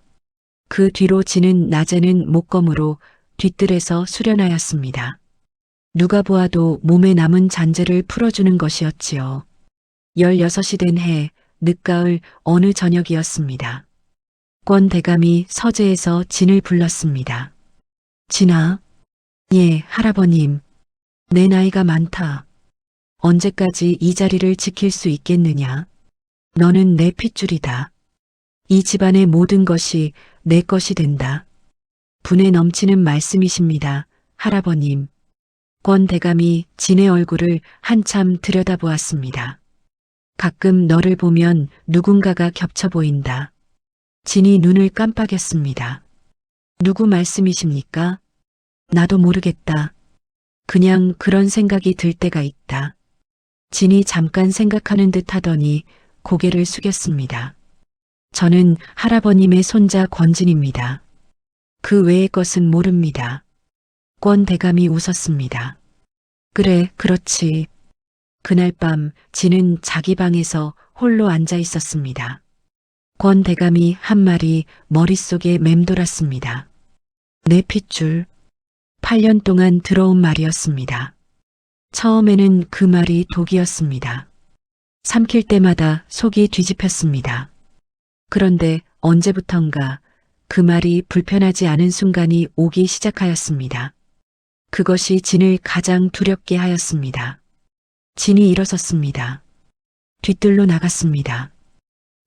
그 뒤로 진은 낮에는 목검으로 뒤뜰에서 수련하였습니다. 누가 보아도 몸에 남은 잔재를 풀어주는 것이었지요. 16이 된 해, 늦가을 어느 저녁이었습니다. 권 대감이 서재에서 진을 불렀습니다. 진아. 예, 할아버님. 내 나이가 많다. 언제까지 이 자리를 지킬 수 있겠느냐? 너는 내 핏줄이다. 이 집안의 모든 것이 내 것이 된다. 분에 넘치는 말씀이십니다, 할아버님. 권 대감이 진의 얼굴을 한참 들여다보았습니다. 가끔 너를 보면 누군가가 겹쳐 보인다. 진이 눈을 깜빡였습니다. 누구 말씀이십니까? 나도 모르겠다. 그냥 그런 생각이 들 때가 있다. 진이 잠깐 생각하는 듯 하더니 고개를 숙였습니다. 저는 할아버님의 손자 권진입니다. 그 외의 것은 모릅니다. 권 대감이 웃었습니다. 그래, 그렇지. 그날 밤 진은 자기 방에서 홀로 앉아 있었습니다. 권 대감이 한 말이 머릿속에 맴돌았습니다. 내 핏줄. 8년 동안 들어온 말이었습니다. 처음에는 그 말이 독이었습니다. 삼킬 때마다 속이 뒤집혔습니다. 그런데 언제부턴가 그 말이 불편하지 않은 순간이 오기 시작하였습니다. 그것이 진을 가장 두렵게 하였습니다. 진이 일어섰습니다. 뒤뜰로 나갔습니다.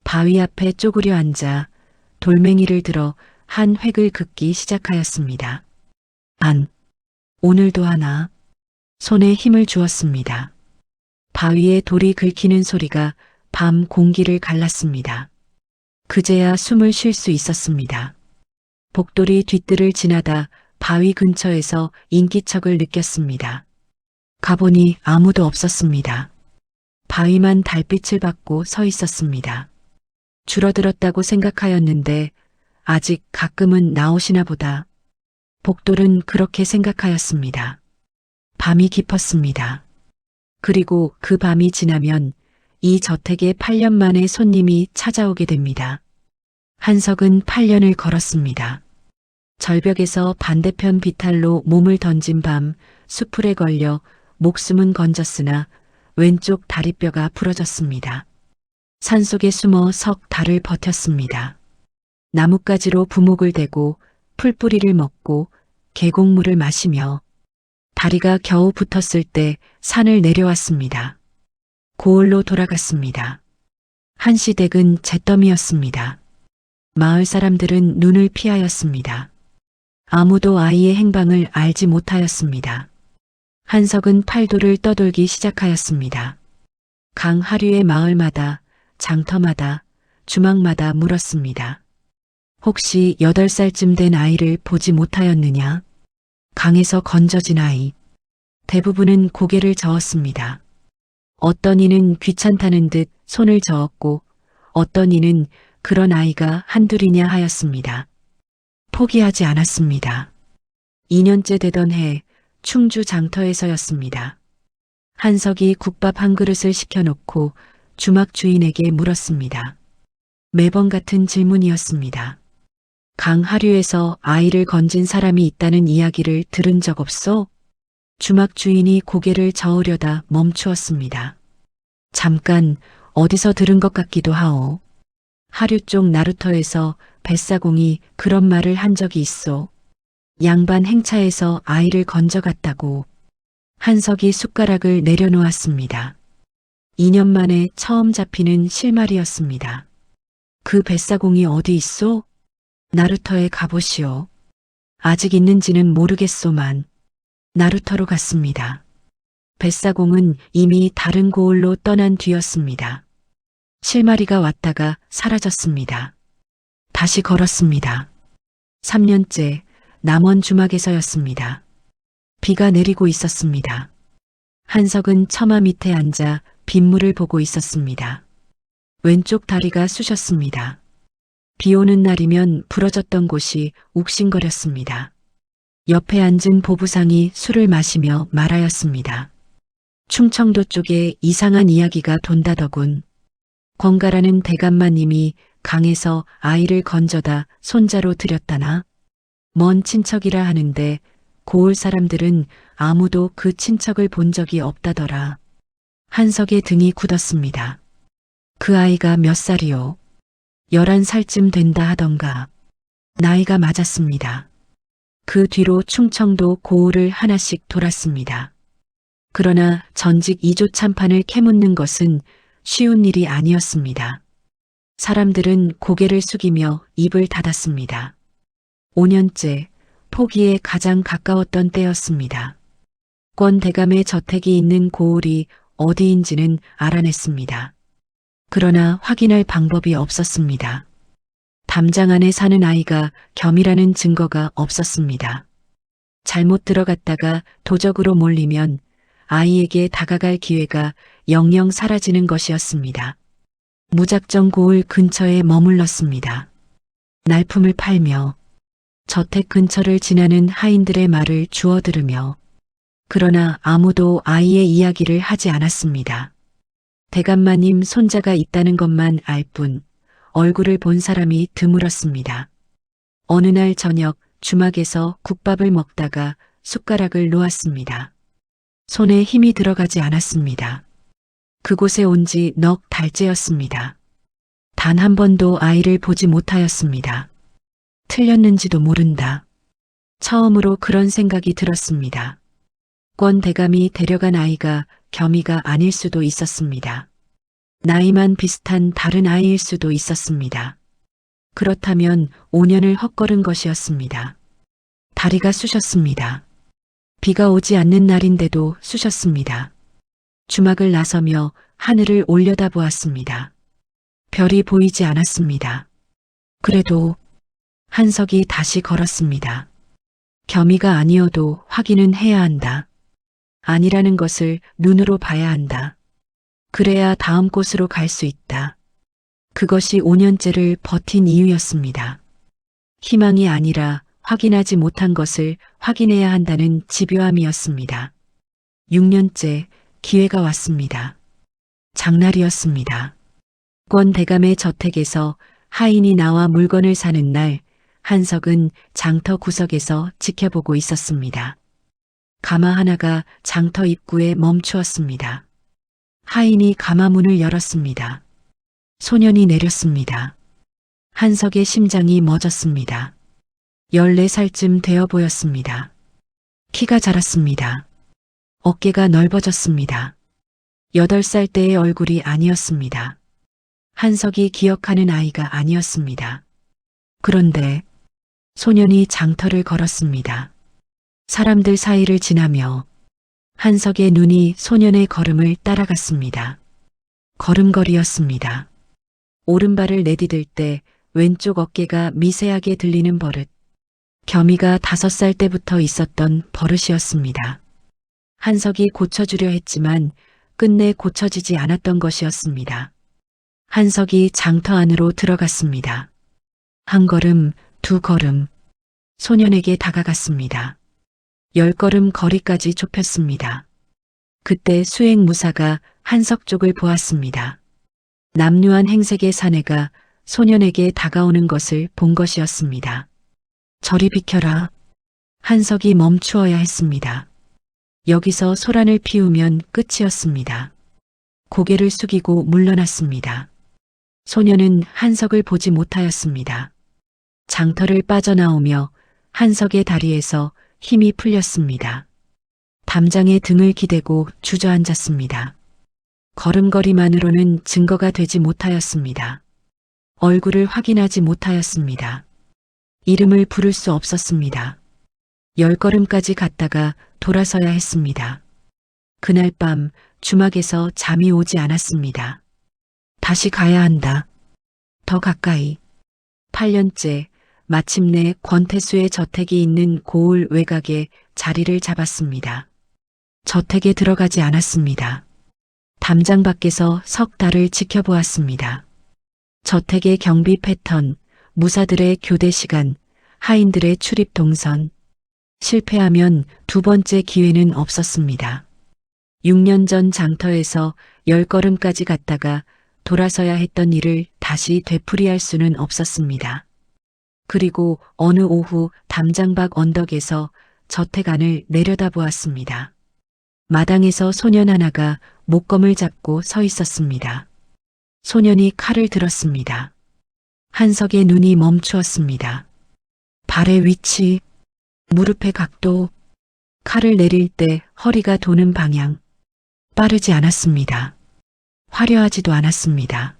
바위 앞에 쪼그려 앉아 돌멩이를 들어 한 획을 긋기 시작하였습니다. 오늘도 하나. 손에 힘을 주었습니다. 바위에 돌이 긁히는 소리가 밤 공기를 갈랐습니다. 그제야 숨을 쉴 수 있었습니다. 복돌이 뒤뜰을 지나다 바위 근처에서 인기척을 느꼈습니다. 가보니 아무도 없었습니다. 바위만 달빛을 받고 서 있었습니다. 줄어들었다고 생각하였는데 아직 가끔은 나오시나 보다. 복돌은 그렇게 생각하였습니다. 밤이 깊었습니다. 그리고 그 밤이 지나면 이 저택에 8년 만에 손님이 찾아오게 됩니다. 한석은 8년을 걸었습니다. 절벽에서 반대편 비탈로 몸을 던진 밤 수풀에 걸려 목숨은 건졌으나 왼쪽 다리뼈가 부러졌습니다. 산속에 숨어 석 달을 버텼습니다. 나뭇가지로 부목을 대고 풀뿌리를 먹고 계곡물을 마시며 다리가 겨우 붙었을 때 산을 내려왔습니다. 고을로 돌아갔습니다. 한시댁은 잿더미였습니다. 마을 사람들은 눈을 피하였습니다. 아무도 아이의 행방을 알지 못하였습니다. 한석은 팔도를 떠돌기 시작하였습니다. 강 하류의 마을마다, 장터마다, 주막마다 물었습니다. 혹시 8살쯤 된 아이를 보지 못하였느냐? 강에서 건져진 아이. 대부분은 고개를 저었습니다. 어떤 이는 귀찮다는 듯 손을 저었고 어떤 이는 그런 아이가 한둘이냐 하였습니다. 포기하지 않았습니다. 2년째 되던 해 충주 장터에서였습니다. 한석이 국밥 한 그릇을 시켜놓고 주막 주인에게 물었습니다. 매번 같은 질문이었습니다. 강 하류에서 아이를 건진 사람이 있다는 이야기를 들은 적 없소? 주막 주인이 고개를 저으려다 멈추었습니다. 잠깐 어디서 들은 것 같기도 하오. 하류 쪽 나루터에서 뱃사공이 그런 말을 한 적이 있어. 양반 행차에서 아이를 건져갔다고. 한석이 숟가락을 내려놓았습니다. 2년 만에 처음 잡히는 실말이었습니다. 그 뱃사공이 어디 있소? 나루터에 가보시오. 아직 있는지는 모르겠소만. 나루터로 갔습니다. 뱃사공은 이미 다른 고을로 떠난 뒤였습니다. 실마리가 왔다가 사라졌습니다. 다시 걸었습니다. 3년째 남원 주막에서였습니다. 비가 내리고 있었습니다. 한석은 처마 밑에 앉아 빗물을 보고 있었습니다. 왼쪽 다리가 쑤셨습니다. 비 오는 날이면 부러졌던 곳이 욱신거렸습니다. 옆에 앉은 보부상이 술을 마시며 말하였습니다. 충청도 쪽에 이상한 이야기가 돈다더군. 권가라는 대감마님이 강에서 아이를 건져다 손자로 들였다나? 먼 친척이라 하는데 고을 사람들은 아무도 그 친척을 본 적이 없다더라. 한석의 등이 굳었습니다. 그 아이가 몇 살이요? 11살쯤 된다 하던가. 나이가 맞았습니다. 그 뒤로 충청도 고을을 하나씩 돌았습니다. 그러나 전직 이조 참판을 캐묻는 것은 쉬운 일이 아니었습니다. 사람들은 고개를 숙이며 입을 닫았습니다. 5년째 포기에 가장 가까웠던 때였습니다. 권 대감의 저택이 있는 고을이 어디인지는 알아냈습니다. 그러나 확인할 방법이 없었습니다. 담장 안에 사는 아이가 겸이라는 증거가 없었습니다. 잘못 들어갔다가 도적으로 몰리면 아이에게 다가갈 기회가 영영 사라지는 것이었습니다. 무작정 고을 근처에 머물렀습니다. 날품을 팔며 저택 근처를 지나는 하인들의 말을 주워 들으며 그러나 아무도 아이의 이야기를 하지 않았습니다. 대감마님 손자가 있다는 것만 알 뿐 얼굴을 본 사람이 드물었습니다. 어느 날 저녁 주막에서 국밥을 먹다가 숟가락을 놓았습니다. 손에 힘이 들어가지 않았습니다. 그곳에 온 지 넉 달째였습니다. 단 한 번도 아이를 보지 못하였습니다. 틀렸는지도 모른다. 처음으로 그런 생각이 들었습니다. 권 대감이 데려간 아이가 겸이가 아닐 수도 있었습니다. 나이만 비슷한 다른 아이일 수도 있었습니다. 그렇다면 5년을 헛걸은 것이었습니다. 다리가 쑤셨습니다. 비가 오지 않는 날인데도 쑤셨습니다. 주막을 나서며 하늘을 올려다보았습니다. 별이 보이지 않았습니다. 그래도 한석이 다시 걸었습니다. 겸이가 아니어도 확인은 해야 한다. 아니라는 것을 눈으로 봐야 한다. 그래야 다음 곳으로 갈 수 있다. 그것이 5년째를 버틴 이유였습니다. 희망이 아니라 확인하지 못한 것을 확인해야 한다는 집요함이었습니다. 6년째 기회가 왔습니다. 장날이었습니다. 권 대감의 저택에서 하인이 나와 물건을 사는 날, 한석은 장터 구석에서 지켜보고 있었습니다. 가마 하나가 장터 입구에 멈추었습니다. 하인이 가마 문을 열었습니다. 소년이 내렸습니다. 한석의 심장이 멎었습니다. 14살쯤 되어 보였습니다. 키가 자랐습니다. 어깨가 넓어졌습니다. 8살 때의 얼굴이 아니었습니다. 한석이 기억하는 아이가 아니었습니다. 그런데 소년이 장터를 걸었습니다. 사람들 사이를 지나며 한석의 눈이 소년의 걸음을 따라갔습니다. 걸음걸이였습니다. 오른발을 내디딜 때 왼쪽 어깨가 미세하게 들리는 버릇. 겸이가 5살 때부터 있었던 버릇이었습니다. 한석이 고쳐주려 했지만 끝내 고쳐지지 않았던 것이었습니다. 한석이 장터 안으로 들어갔습니다. 한 걸음, 2걸음, 소년에게 다가갔습니다. 10걸음 거리까지 좁혔습니다. 그때 수행무사가 한석 쪽을 보았습니다. 남루한 행색의 사내가 소년에게 다가오는 것을 본 것이었습니다. 저리 비켜라. 한석이 멈추어야 했습니다. 여기서 소란을 피우면 끝이었습니다. 고개를 숙이고 물러났습니다. 소년은 한석을 보지 못하였습니다. 장터를 빠져나오며 한석의 다리에서 힘이 풀렸습니다. 담장에 등을 기대고 주저앉았습니다. 걸음걸이만으로는 증거가 되지 못하였습니다. 얼굴을 확인하지 못하였습니다. 이름을 부를 수 없었습니다. 10걸음까지 갔다가 돌아서야 했습니다. 그날 밤 주막에서 잠이 오지 않았습니다. 다시 가야 한다. 더 가까이. 8년째 마침내 권태수의 저택이 있는 고을 외곽에 자리를 잡았습니다. 저택에 들어가지 않았습니다. 담장 밖에서 석 달을 지켜보았습니다. 저택의 경비 패턴, 무사들의 교대 시간, 하인들의 출입 동선. 실패하면 2번째 기회는 없었습니다. 6년 전 장터에서 10걸음까지 갔다가 돌아서야 했던 일을 다시 되풀이할 수는 없었습니다. 그리고 어느 오후 담장 밖 언덕에서 저택 안을 내려다보았습니다. 마당에서 소년 하나가 목검을 잡고 서 있었습니다. 소년이 칼을 들었습니다. 한석의 눈이 멈추었습니다. 발의 위치, 무릎의 각도, 칼을 내릴 때 허리가 도는 방향. 빠르지 않았습니다. 화려하지도 않았습니다.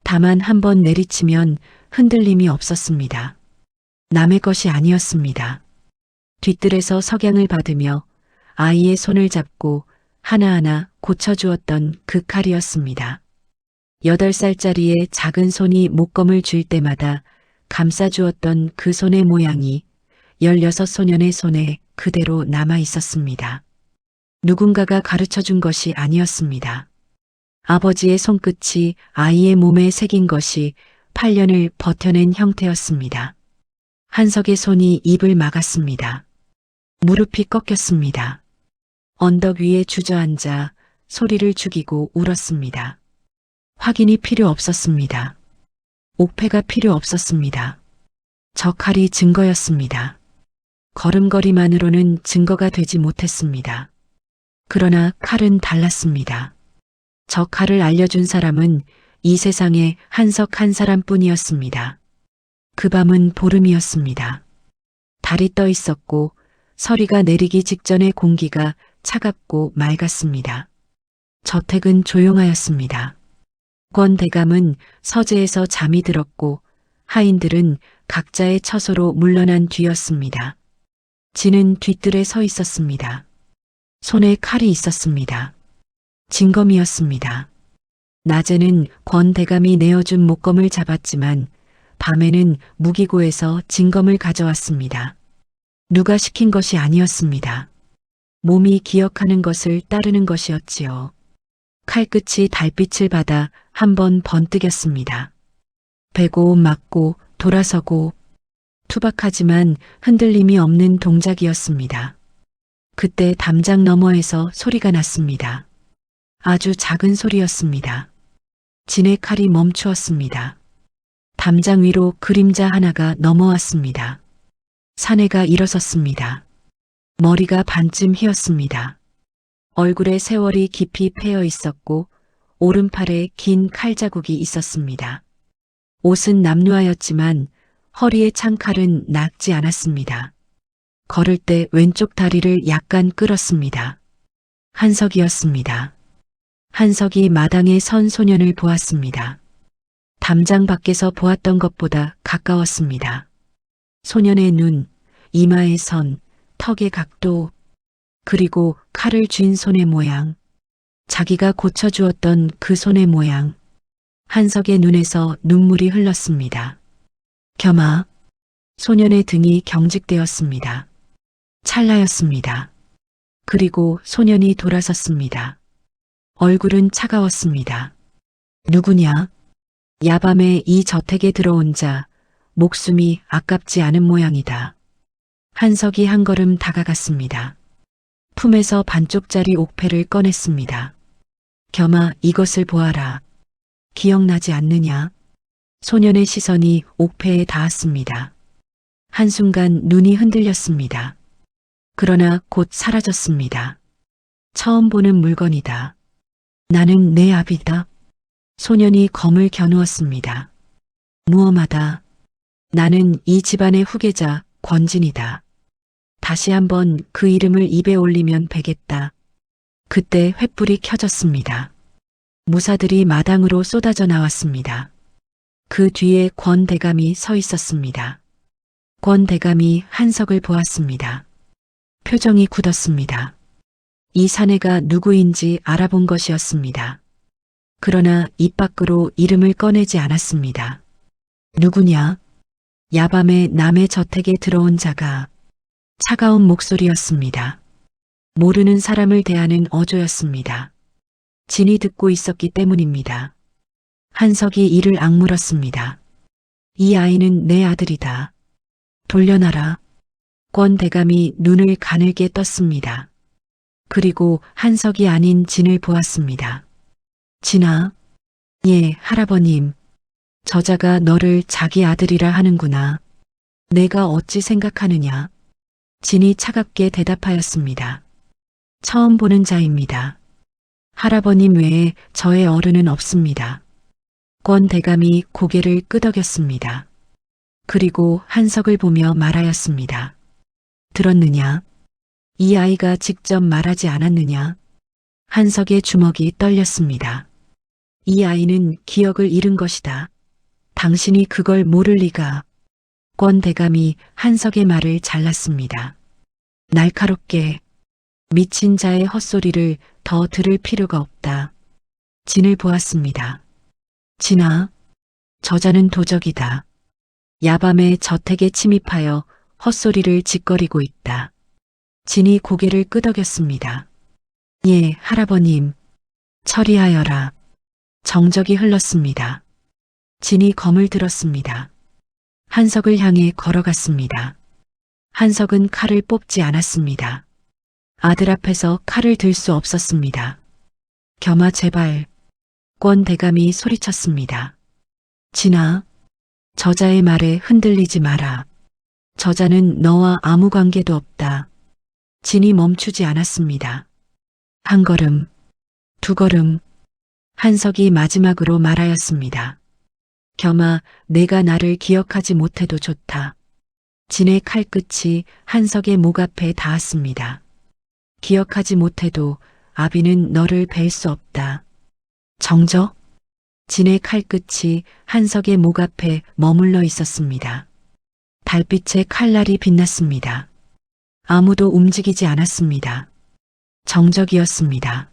다만 한 번 내리치면 흔들림이 없었습니다. 남의 것이 아니었습니다. 뒤뜰에서 석양을 받으며 아이의 손을 잡고 하나하나 고쳐주었던 그 칼이었습니다. 8살짜리의 작은 손이 목검을 쥘 때마다 감싸주었던 그 손의 모양이 16소년의 손에 그대로 남아 있었습니다. 누군가가 가르쳐준 것이 아니었습니다. 아버지의 손끝이 아이의 몸에 새긴 것이 8년을 버텨낸 형태였습니다. 한석의 손이 입을 막았습니다. 무릎이 꺾였습니다. 언덕 위에 주저앉아 소리를 죽이고 울었습니다. 확인이 필요 없었습니다. 옥패가 필요 없었습니다. 저 칼이 증거였습니다. 걸음걸이만으로는 증거가 되지 못했습니다. 그러나 칼은 달랐습니다. 저 칼을 알려준 사람은 이 세상에 한석 한 사람뿐이었습니다. 그 밤은 보름이었습니다. 달이 떠 있었고 서리가 내리기 직전의 공기가 차갑고 맑았습니다. 저택은 조용하였습니다. 권 대감은 서재에서 잠이 들었고 하인들은 각자의 처소로 물러난 뒤였습니다. 지는 뒤뜰에 서 있었습니다. 손에 칼이 있었습니다. 진검이었습니다. 낮에는 권 대감이 내어준 목검을 잡았지만 밤에는 무기고에서 진검을 가져왔습니다. 누가 시킨 것이 아니었습니다. 몸이 기억하는 것을 따르는 것이었지요. 칼끝이 달빛을 받아 한번 번뜩였습니다. 베고 맞고 돌아서고 투박하지만 흔들림이 없는 동작이었습니다. 그때 담장 너머에서 소리가 났습니다. 아주 작은 소리였습니다. 진의 칼이 멈추었습니다. 담장 위로 그림자 하나가 넘어왔습니다. 사내가 일어섰습니다. 머리가 반쯤 휘었습니다. 얼굴에 세월이 깊이 패여 있었고 오른팔에 긴 칼자국이 있었습니다. 옷은 남루하였지만 허리의 창칼은 낡지 않았습니다. 걸을 때 왼쪽 다리를 약간 끌었습니다. 한석이었습니다. 한석이 마당에 선 소년을 보았습니다. 담장 밖에서 보았던 것보다 가까웠습니다. 소년의 눈, 이마의 선, 턱의 각도, 그리고 칼을 쥔 손의 모양, 자기가 고쳐주었던 그 손의 모양. 한석의 눈에서 눈물이 흘렀습니다. 겸아, 소년의 등이 경직되었습니다. 찰나였습니다. 그리고 소년이 돌아섰습니다. 얼굴은 차가웠습니다. 누구냐? 야밤에 이 저택에 들어온 자, 목숨이 아깝지 않은 모양이다. 한석이 한 걸음 다가갔습니다. 품에서 반쪽짜리 옥패를 꺼냈습니다. 겸아, 이것을 보아라. 기억나지 않느냐? 소년의 시선이 옥패에 닿았습니다. 한순간 눈이 흔들렸습니다. 그러나 곧 사라졌습니다. 처음 보는 물건이다. 나는 내 아비다. 소년이 검을 겨누었습니다. 무엄하다. 나는 이 집안의 후계자 권진이다. 다시 한번 그 이름을 입에 올리면 베겠다. 그때 횃불이 켜졌습니다. 무사들이 마당으로 쏟아져 나왔습니다. 그 뒤에 권 대감이 서 있었습니다. 권 대감이 한석을 보았습니다. 표정이 굳었습니다. 이 사내가 누구인지 알아본 것이었습니다. 그러나 입 밖으로 이름을 꺼내지 않았습니다. 누구냐? 야밤에 남의 저택에 들어온 자가. 차가운 목소리였습니다. 모르는 사람을 대하는 어조였습니다. 진이 듣고 있었기 때문입니다. 한석이 이를 악물었습니다. 이 아이는 내 아들이다. 돌려놔라. 권 대감이 눈을 가늘게 떴습니다. 그리고 한석이 아닌 진을 보았습니다. 진아. 예, 할아버님. 저자가 너를 자기 아들이라 하는구나. 내가 어찌 생각하느냐. 진이 차갑게 대답하였습니다. 처음 보는 자입니다. 할아버님 외에 저의 어른은 없습니다. 권 대감이 고개를 끄덕였습니다. 그리고 한석을 보며 말하였습니다. 들었느냐? 이 아이가 직접 말하지 않았느냐? 한석의 주먹이 떨렸습니다. 이 아이는 기억을 잃은 것이다. 당신이 그걸 모를 리가. 권 대감이 한석의 말을 잘랐습니다. 날카롭게. 미친 자의 헛소리를 더 들을 필요가 없다. 진을 보았습니다. 진아, 저자는 도적이다. 야밤에 저택에 침입하여 헛소리를 짓거리고 있다. 진이 고개를 끄덕였습니다. 예, 할아버님. 처리하여라. 정적이 흘렀습니다. 진이 검을 들었습니다. 한석을 향해 걸어갔습니다. 한석은 칼을 뽑지 않았습니다. 아들 앞에서 칼을 들 수 없었습니다. 겸아 제발. 권 대감이 소리쳤습니다. 진아, 저자의 말에 흔들리지 마라. 저자는 너와 아무 관계도 없다. 진이 멈추지 않았습니다. 한 걸음, 두 걸음. 한석이 마지막으로 말하였습니다. 겸아, 내가 나를 기억하지 못해도 좋다. 진의 칼끝이 한석의 목 앞에 닿았습니다. 기억하지 못해도 아비는 너를 뵐 수 없다. 정적? 진의 칼끝이 한석의 목 앞에 머물러 있었습니다. 달빛에 칼날이 빛났습니다. 아무도 움직이지 않았습니다. 정적이었습니다.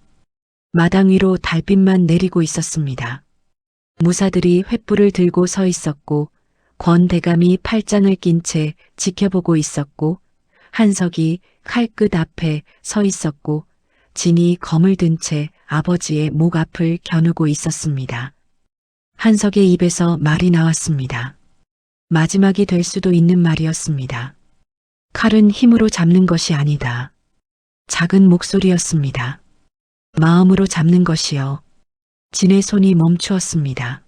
마당 위로 달빛만 내리고 있었습니다. 무사들이 횃불을 들고 서 있었고 권 대감이 팔짱을 낀 채 지켜보고 있었고 한석이 칼끝 앞에 서 있었고 진이 검을 든 채 아버지의 목 앞을 겨누고 있었습니다. 한석의 입에서 말이 나왔습니다. 마지막이 될 수도 있는 말이었습니다. 칼은 힘으로 잡는 것이 아니다. 작은 목소리였습니다. 마음으로 잡는 것이요. 진의 손이 멈추었습니다.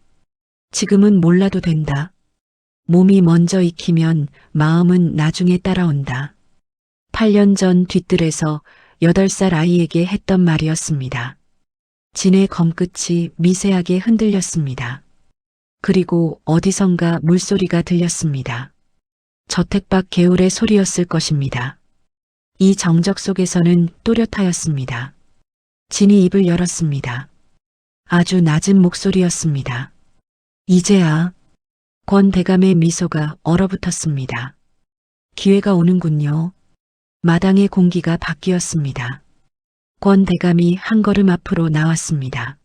지금은 몰라도 된다. 몸이 먼저 익히면 마음은 나중에 따라온다. 8년 전 뒤뜰에서 8살 아이에게 했던 말이었습니다. 진의 검끝이 미세하게 흔들렸습니다. 그리고 어디선가 물소리가 들렸습니다. 저택 밖 개울의 소리였을 것입니다. 이 정적 속에서는 또렷하였습니다. 진이 입을 열었습니다. 아주 낮은 목소리였습니다. 이제야. 권 대감의 미소가 얼어붙었습니다. 기회가 오는군요. 마당의 공기가 바뀌었습니다. 권 대감이 한 걸음 앞으로 나왔습니다.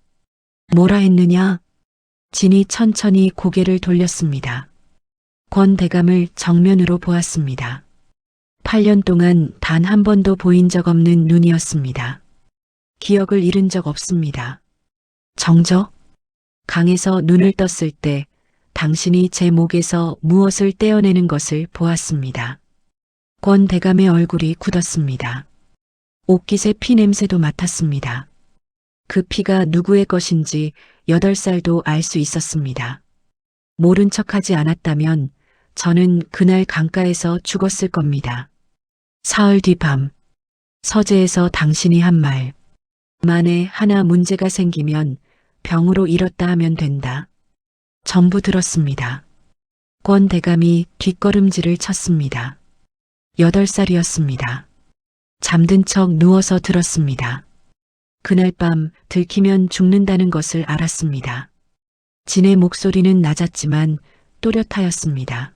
뭐라 했느냐? 진이 천천히 고개를 돌렸습니다. 권 대감을 정면으로 보았습니다. 8년 동안 단 한 번도 보인 적 없는 눈이었습니다. 기억을 잃은 적 없습니다. 정적? 강에서 눈을 떴을 때 당신이 제 목에서 무엇을 떼어내는 것을 보았습니다. 권 대감의 얼굴이 굳었습니다. 옷깃의 피 냄새도 맡았습니다. 그 피가 누구의 것인지 8살도 알 수 있었습니다. 모른 척하지 않았다면 저는 그날 강가에서 죽었을 겁니다. 사흘 뒤 밤, 서재에서 당신이 한 말. 만에 하나 문제가 생기면 병으로 잃었다 하면 된다. 전부 들었습니다. 권 대감이 뒷걸음질을 쳤습니다. 8살이었습니다. 잠든 척 누워서 들었습니다. 그날 밤 들키면 죽는다는 것을 알았습니다. 진의 목소리는 낮았지만 또렷하였습니다.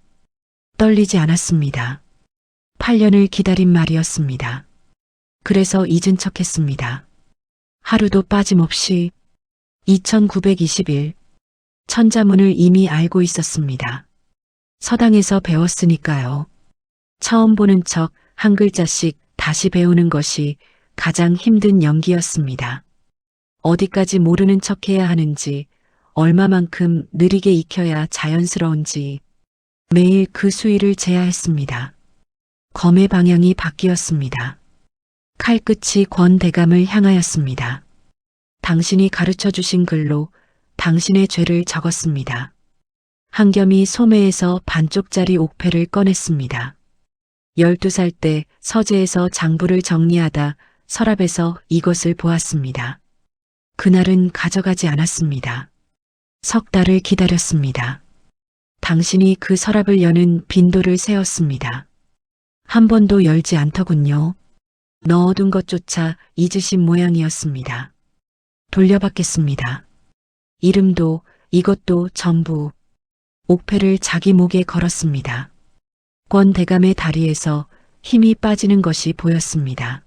떨리지 않았습니다. 8년을 기다린 말이었습니다. 그래서 잊은 척했습니다. 하루도 빠짐없이 2920일 천자문을 이미 알고 있었습니다. 서당에서 배웠으니까요. 처음 보는 척 한 글자씩 다시 배우는 것이 가장 힘든 연기였습니다. 어디까지 모르는 척해야 하는지, 얼마만큼 느리게 익혀야 자연스러운지 매일 그 수위를 재야 했습니다. 검의 방향이 바뀌었습니다. 칼끝이 권 대감을 향하였습니다. 당신이 가르쳐 주신 글로 당신의 죄를 적었습니다. 한겸이 소매에서 반쪽짜리 옥패를 꺼냈습니다. 12살 때 서재에서 장부를 정리하다 서랍에서 이것을 보았습니다. 그날은 가져가지 않았습니다. 석 달을 기다렸습니다. 당신이 그 서랍을 여는 빈도를 세었습니다. 한 번도 열지 않더군요. 넣어둔 것조차 잊으신 모양이었습니다. 돌려받겠습니다. 이름도 이것도 전부. 옥패를 자기 목에 걸었습니다. 권 대감의 다리에서 힘이 빠지는 것이 보였습니다.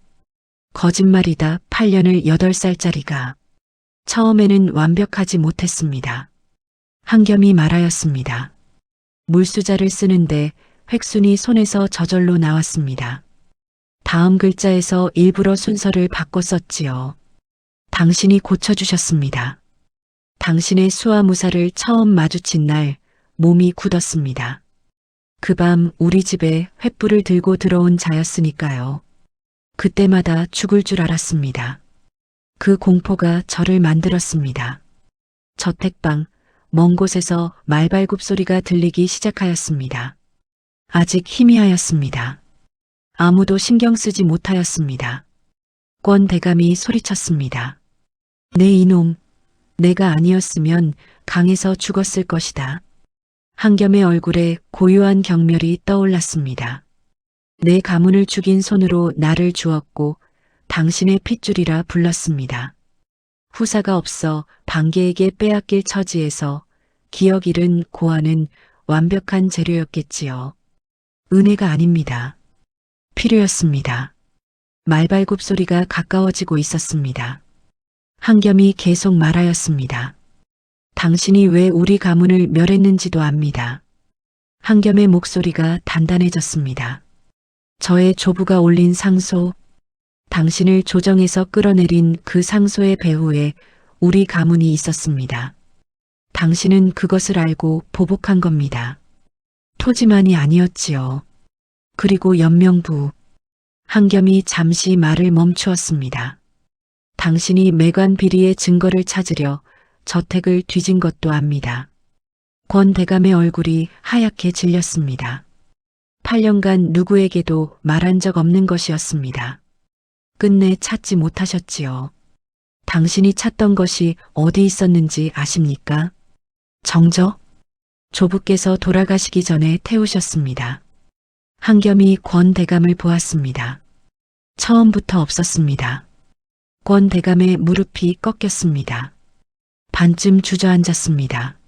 거짓말이다. 8년을 8살짜리가. 처음에는 완벽하지 못했습니다. 한겸이 말하였습니다. 물수자를 쓰는데 획순이 손에서 저절로 나왔습니다. 다음 글자에서 일부러 순서를 바꿔 썼지요. 당신이 고쳐주셨습니다. 당신의 수화무사를 처음 마주친 날 몸이 굳었습니다. 그 밤 우리 집에 횃불을 들고 들어온 자였으니까요. 그때마다 죽을 줄 알았습니다. 그 공포가 저를 만들었습니다. 저택방, 먼 곳에서 말발굽 소리가 들리기 시작하였습니다. 아직 희미하였습니다. 아무도 신경 쓰지 못하였습니다. 권 대감이 소리쳤습니다. 내 이놈, 내가 아니었으면 강에서 죽었을 것이다. 한겸의 얼굴에 고요한 경멸이 떠올랐습니다. 내 가문을 죽인 손으로 나를 주었고 당신의 핏줄이라 불렀습니다. 후사가 없어 반개에게 빼앗길 처지에서 기억 잃은 고아는 완벽한 재료였겠지요. 은혜가 아닙니다. 필요였습니다. 말발굽 소리가 가까워지고 있었습니다. 한겸이 계속 말하였습니다. 당신이 왜 우리 가문을 멸했는지도 압니다. 한겸의 목소리가 단단해졌습니다. 저의 조부가 올린 상소, 당신을 조정에서 끌어내린 그 상소의 배후에 우리 가문이 있었습니다. 당신은 그것을 알고 보복한 겁니다. 토지만이 아니었지요. 그리고 연명부. 한겸이 잠시 말을 멈추었습니다. 당신이 매관 비리의 증거를 찾으려 저택을 뒤진 것도 압니다. 권 대감의 얼굴이 하얗게 질렸습니다. 8년간 누구에게도 말한 적 없는 것이었습니다. 끝내 찾지 못하셨지요. 당신이 찾던 것이 어디 있었는지 아십니까? 정저? 조부께서 돌아가시기 전에 태우셨습니다. 한겸이 권 대감을 보았습니다. 처음부터 없었습니다. 권 대감의 무릎이 꺾였습니다. 반쯤 주저앉았습니다.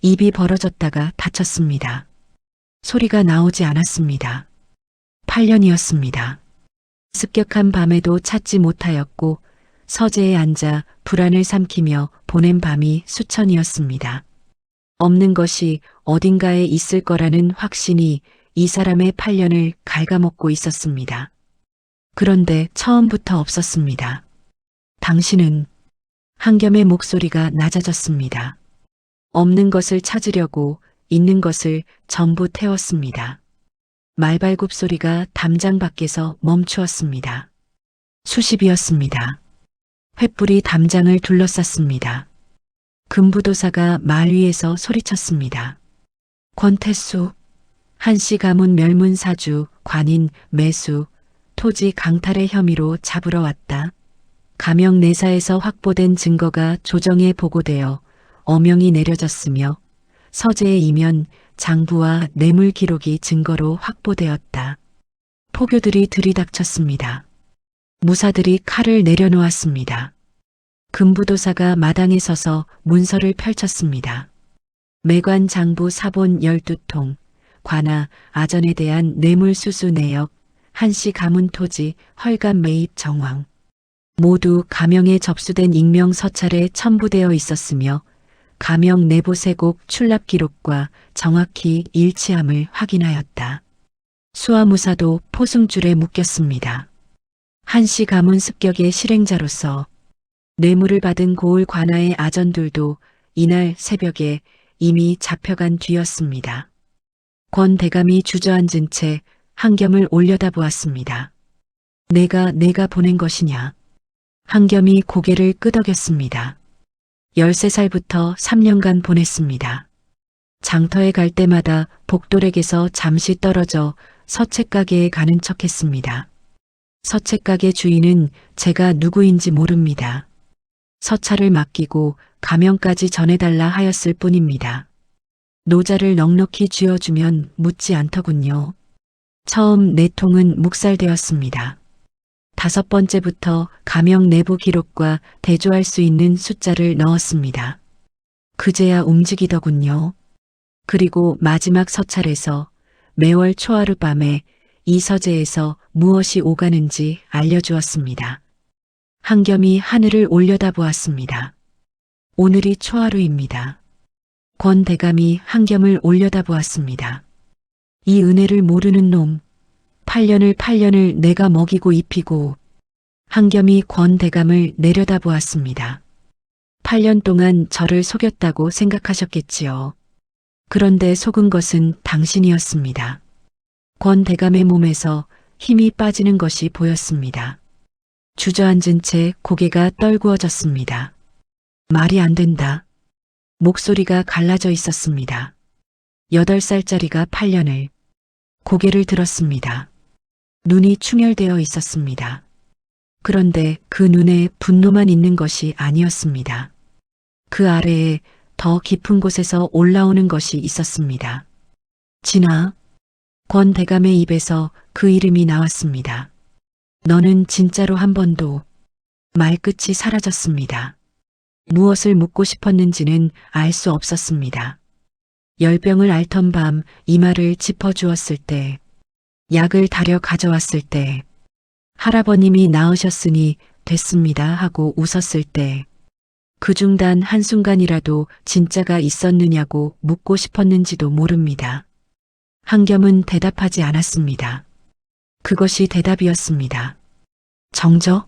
입이 벌어졌다가 닫혔습니다. 소리가 나오지 않았습니다. 8년이었습니다. 습격한 밤에도 찾지 못하였고 서재에 앉아 불안을 삼키며 보낸 밤이 수천이었습니다. 없는 것이 어딘가에 있을 거라는 확신이 이 사람의 8년을 갉아먹고 있었습니다. 그런데 처음부터 없었습니다. 당신은 한겸의 목소리가 낮아졌습니다. 없는 것을 찾으려고 있는 것을 전부 태웠습니다. 말발굽 소리가 담장 밖에서 멈추었습니다. 수십이었습니다. 횃불이 담장을 둘러쌌습니다. 금부도사가 말 위에서 소리쳤습니다. 권태수, 한씨 가문 멸문사주, 관인, 매수, 토지 강탈의 혐의로 잡으러 왔다. 가명 내사에서 확보된 증거가 조정에 보고되어 어명이 내려졌으며 서재의 이면 장부와 뇌물 기록이 증거로 확보되었다. 포교들이 들이닥쳤습니다. 무사들이 칼을 내려놓았습니다. 금부도사가 마당에 서서 문서를 펼쳤습니다. 매관 장부 사본 12통, 관아, 아전에 대한 뇌물수수 내역, 한씨 가문 토지, 헐감 매입 정황. 모두 가명에 접수된 익명 서찰에 첨부되어 있었으며 가명 내부 세곡 출납 기록과 정확히 일치함을 확인하였다. 수화무사도 포승줄에 묶였습니다. 한씨 가문 습격의 실행자로서 뇌물을 받은 고을 관아의 아전들도 이날 새벽에 이미 잡혀간 뒤였습니다. 권 대감이 주저앉은 채 한겸을 올려다보았습니다. 내가 보낸 것이냐. 한겸이 고개를 끄덕였습니다. 13살부터 3년간 보냈습니다. 장터에 갈 때마다 복돌에게서 잠시 떨어져 서책가게에 가는 척했습니다. 서책가게 주인은 제가 누구인지 모릅니다. 서찰을 맡기고 가명까지 전해달라 하였을 뿐입니다. 노자를 넉넉히 쥐어주면 묻지 않더군요. 처음 4통은 묵살되었습니다. 5번째부터 가명 내부 기록과 대조할 수 있는 숫자를 넣었습니다. 그제야 움직이더군요. 그리고 마지막 서찰에서 매월 초하루 밤에 이 서재에서 무엇이 오가는지 알려주었습니다. 한겸이 하늘을 올려다보았습니다. 오늘이 초하루입니다. 권 대감이 한겸을 올려다보았습니다. 이 은혜를 모르는 놈, 8년을 내가 먹이고 입히고. 한겸이 권 대감을 내려다보았습니다. 8년 동안 저를 속였다고 생각하셨겠지요. 그런데 속은 것은 당신이었습니다. 권 대감의 몸에서 힘이 빠지는 것이 보였습니다. 주저앉은 채 고개가 떨구어졌습니다. 말이 안 된다. 목소리가 갈라져 있었습니다. 8살짜리가 8년을. 고개를 들었습니다. 눈이 충혈되어 있었습니다. 그런데 그 눈에 분노만 있는 것이 아니었습니다. 그 아래에 더 깊은 곳에서 올라오는 것이 있었습니다. 진아. 권 대감의 입에서 그 이름이 나왔습니다. 너는 진짜로 한 번도. 말끝이 사라졌습니다. 무엇을 묻고 싶었는지는 알 수 없었습니다. 열병을 앓던 밤 이마를 짚어주었을 때, 약을 다려 가져왔을 때, 할아버님이 나으셨으니 됐습니다 하고 웃었을 때, 그중 단 한순간이라도 진짜가 있었느냐고 묻고 싶었는지도 모릅니다. 한겸은 대답하지 않았습니다. 그것이 대답이었습니다. 정적?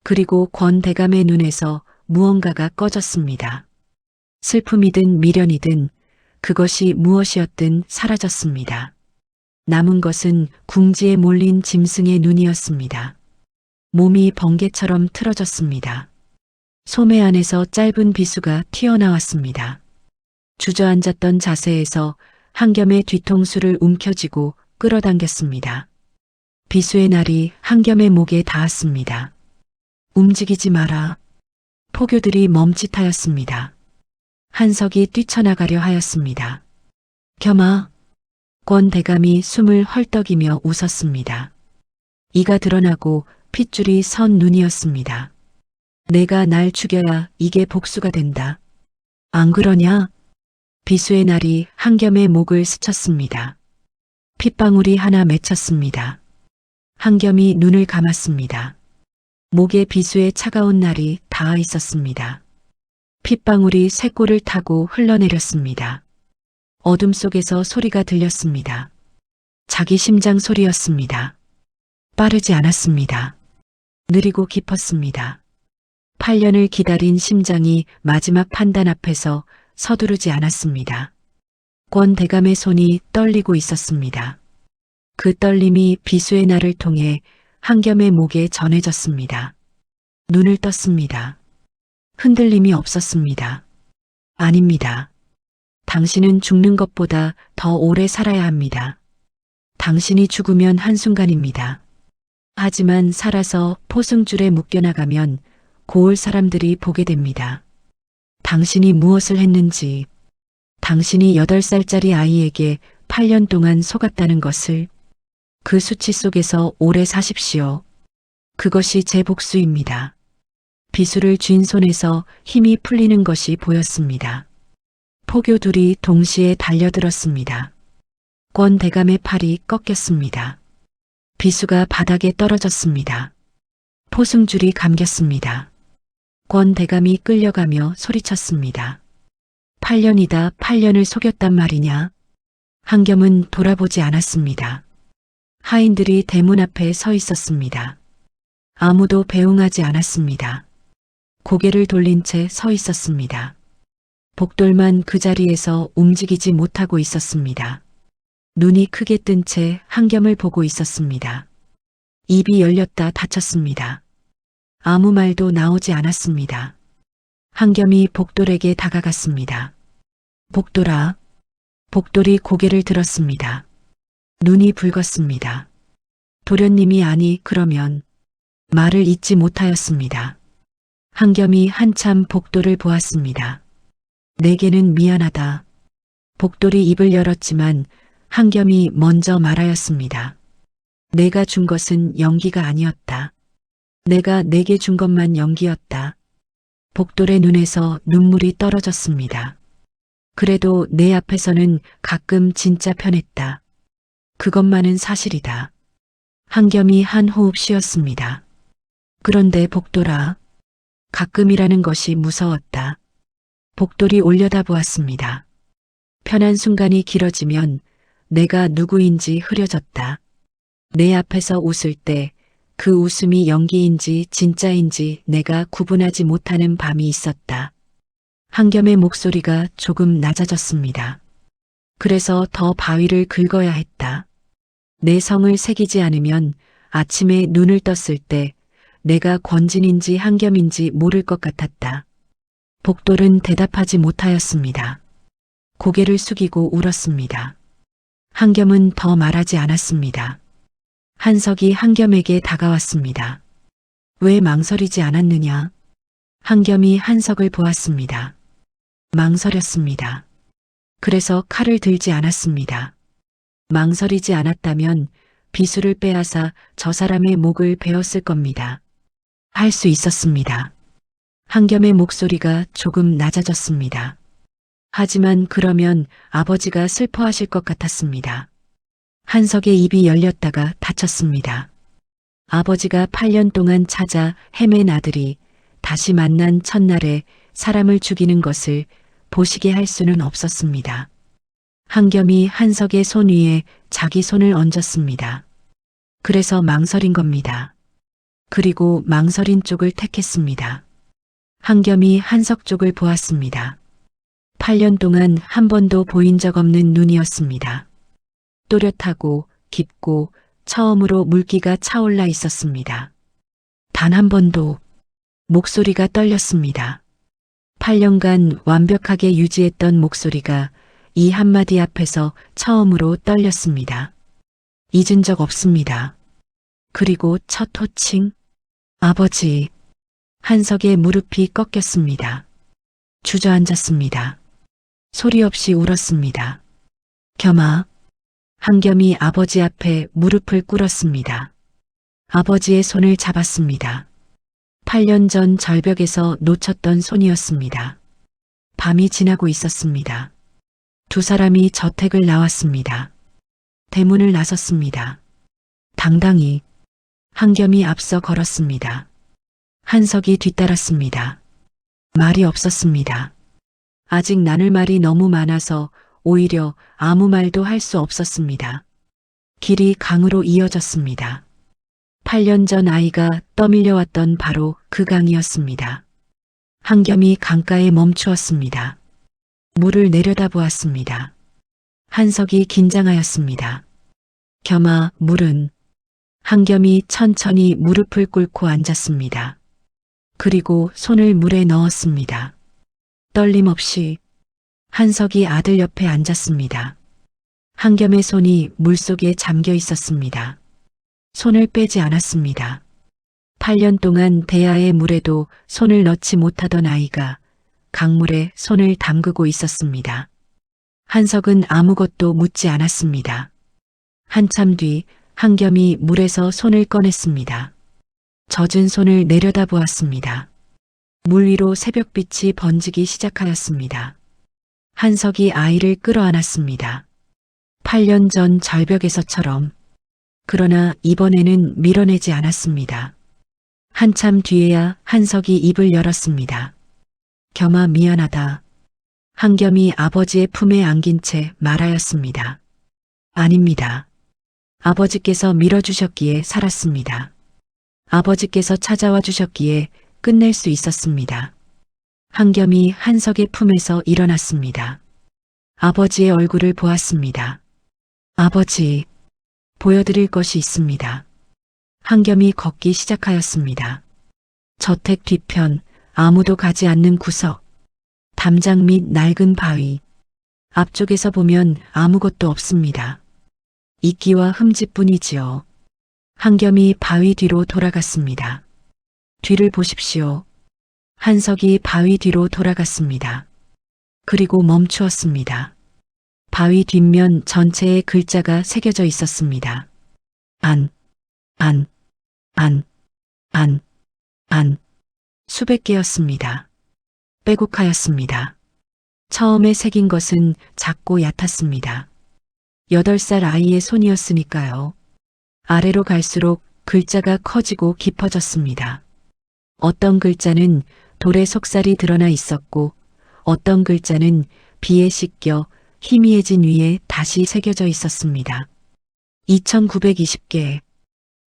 그리고 권 대감의 눈에서 무언가가 꺼졌습니다. 슬픔이든 미련이든 그것이 무엇이었든 사라졌습니다. 남은 것은 궁지에 몰린 짐승의 눈이었습니다. 몸이 번개처럼 틀어졌습니다. 소매 안에서 짧은 비수가 튀어나왔습니다. 주저앉았던 자세에서 한 겹의 뒤통수를 움켜쥐고 끌어당겼습니다. 비수의 날이 한 겹의 목에 닿았습니다. 움직이지 마라. 포교들이 멈칫하였습니다. 한석이 뛰쳐나가려 하였습니다. 겸아. 권 대감이 숨을 헐떡이며 웃었습니다. 이가 드러나고 핏줄이 선 눈이었습니다. 내가 날 죽여야 이게 복수가 된다. 안 그러냐? 비수의 날이 한 겹의 목을 스쳤습니다. 핏방울이 하나 맺혔습니다. 한 겹이 눈을 감았습니다. 목에 비수의 차가운 날이 닿아 있었습니다. 핏방울이 쇳골을 타고 흘러내렸습니다. 어둠 속에서 소리가 들렸습니다. 자기 심장 소리였습니다. 빠르지 않았습니다. 느리고 깊었습니다. 8년을 기다린 심장이 마지막 판단 앞에서 서두르지 않았습니다. 권 대감의 손이 떨리고 있었습니다. 그 떨림이 비수의 날을 통해 한 겹의 목에 전해졌습니다. 눈을 떴습니다. 흔들림이 없었습니다. 아닙니다. 당신은 죽는 것보다 더 오래 살아야 합니다. 당신이 죽으면 한순간입니다. 하지만 살아서 포승줄에 묶여나가면 고을 사람들이 보게 됩니다. 당신이 무엇을 했는지, 당신이 8살짜리 아이에게 8년 동안 속았다는 것을, 그 수치 속에서 오래 사십시오. 그것이 제 복수입니다. 비수를 쥔 손에서 힘이 풀리는 것이 보였습니다. 포교 둘이 동시에 달려들었습니다. 권 대감의 팔이 꺾였습니다. 비수가 바닥에 떨어졌습니다. 포승줄이 감겼습니다. 권 대감이 끌려가며 소리쳤습니다. 8년이다 8년을 속였단 말이냐? 한겸은 돌아보지 않았습니다. 하인들이 대문 앞에 서 있었습니다. 아무도 배웅하지 않았습니다. 고개를 돌린 채 서 있었습니다. 복돌만 그 자리에서 움직이지 못하고 있었습니다. 눈이 크게 뜬 채 한겸을 보고 있었습니다. 입이 열렸다 닫혔습니다. 아무 말도 나오지 않았습니다. 한겸이 복돌에게 다가갔습니다. 복돌아. 복돌이 고개를 들었습니다. 눈이 붉었습니다. 도련님이 아니 그러면 말을 잇지 못하였습니다. 한겸이 한참 복돌을 보았습니다. 내게는 미안하다. 복돌이 입을 열었지만 한겸이 먼저 말하였습니다. 내가 준 것은 연기가 아니었다. 내가 내게 준 것만 연기였다. 복돌의 눈에서 눈물이 떨어졌습니다. 그래도 내 앞에서는 가끔 진짜 편했다. 그것만은 사실이다. 한겸이 한 호흡 쉬었습니다. 그런데 복돌아, 가끔이라는 것이 무서웠다. 복돌이 올려다보았습니다. 편한 순간이 길어지면 내가 누구인지 흐려졌다. 내 앞에서 웃을 때 그 웃음이 연기인지 진짜인지 내가 구분하지 못하는 밤이 있었다. 한겸의 목소리가 조금 낮아졌습니다. 그래서 더 바위를 긁어야 했다. 내 성을 새기지 않으면 아침에 눈을 떴을 때 내가 권진인지 한겸인지 모를 것 같았다. 복돌은 대답하지 못하였습니다. 고개를 숙이고 울었습니다. 한겸은 더 말하지 않았습니다. 한석이 한겸에게 다가왔습니다. 왜 망설이지 않았느냐? 한겸이 한석을 보았습니다. 망설였습니다. 그래서 칼을 들지 않았습니다. 망설이지 않았다면 비수를 빼앗아 저 사람의 목을 베었을 겁니다. 할 수 있었습니다. 한겸의 목소리가 조금 낮아졌습니다. 하지만 그러면 아버지가 슬퍼하실 것 같았습니다. 한석의 입이 열렸다가 닫혔습니다. 아버지가 8년 동안 찾아 헤맨 아들이 다시 만난 첫날에 사람을 죽이는 것을 보시게 할 수는 없었습니다. 한겸이 한석의 손 위에 자기 손을 얹었습니다. 그래서 망설인 겁니다. 그리고 망설인 쪽을 택했습니다. 한겸이 한석 쪽을 보았습니다. 8년 동안 한 번도 보인 적 없는 눈이었습니다. 또렷하고 깊고 처음으로 물기가 차올라 있었습니다. 단 한 번도 목소리가 떨렸습니다. 8년간 완벽하게 유지했던 목소리가 이 한마디 앞에서 처음으로 떨렸습니다. 잊은 적 없습니다. 그리고 첫 호칭, 아버지. 한석의 무릎이 꺾였습니다. 주저앉았습니다. 소리 없이 울었습니다. 겸아. 한겸이 아버지 앞에 무릎을 꿇었습니다. 아버지의 손을 잡았습니다. 8년 전 절벽에서 놓쳤던 손이었습니다. 밤이 지나고 있었습니다. 두 사람이 저택을 나왔습니다. 대문을 나섰습니다. 당당히 한겸이 앞서 걸었습니다. 한석이 뒤따랐습니다. 말이 없었습니다. 아직 나눌 말이 너무 많아서 오히려 아무 말도 할 수 없었습니다. 길이 강으로 이어졌습니다. 8년 전 아이가 떠밀려왔던 바로 그 강이었습니다. 한겸이 강가에 멈추었습니다. 물을 내려다보았습니다. 한석이 긴장하였습니다. 겸아, 물은. 한겸이 천천히 무릎을 꿇고 앉았습니다. 그리고 손을 물에 넣었습니다. 떨림 없이 한석이 아들 옆에 앉았습니다. 한겸의 손이 물속에 잠겨 있었습니다. 손을 빼지 않았습니다. 8년 동안 대야의 물에도 손을 넣지 못하던 아이가 강물에 손을 담그고 있었습니다. 한석은 아무것도 묻지 않았습니다. 한참 뒤 한겸이 물에서 손을 꺼냈습니다. 젖은 손을 내려다보았습니다. 물 위로 새벽빛이 번지기 시작하였습니다. 한석이 아이를 끌어안았습니다. 8년 전 절벽에서처럼. 그러나 이번에는 밀어내지 않았습니다. 한참 뒤에야 한석이 입을 열었습니다. 겸아, 미안하다. 한겸이 아버지의 품에 안긴 채 말하였습니다. 아닙니다. 아버지께서 밀어주셨기에 살았습니다. 아버지께서 찾아와 주셨기에 끝낼 수 있었습니다. 한겸이 한석의 품에서 일어났습니다. 아버지의 얼굴을 보았습니다. 아버지, 보여드릴 것이 있습니다. 한겸이 걷기 시작하였습니다. 저택 뒤편, 아무도 가지 않는 구석, 담장 및 낡은 바위. 앞쪽에서 보면 아무것도 없습니다. 이끼와 흠집뿐이지요. 한겸이 바위 뒤로 돌아갔습니다. 뒤를 보십시오. 한석이 바위 뒤로 돌아갔습니다. 그리고 멈추었습니다. 바위 뒷면 전체에 글자가 새겨져 있었습니다. 안. 수백 개였습니다. 빼곡하였습니다. 처음에 새긴 것은 작고 얕았습니다. 8살 아이의 손이었으니까요. 아래로 갈수록 글자가 커지고 깊어졌습니다. 어떤 글자는 돌에 속살이 드러나 있었고 어떤 글자는 비에 씻겨 희미해진 위에 다시 새겨져 있었습니다. 2920개.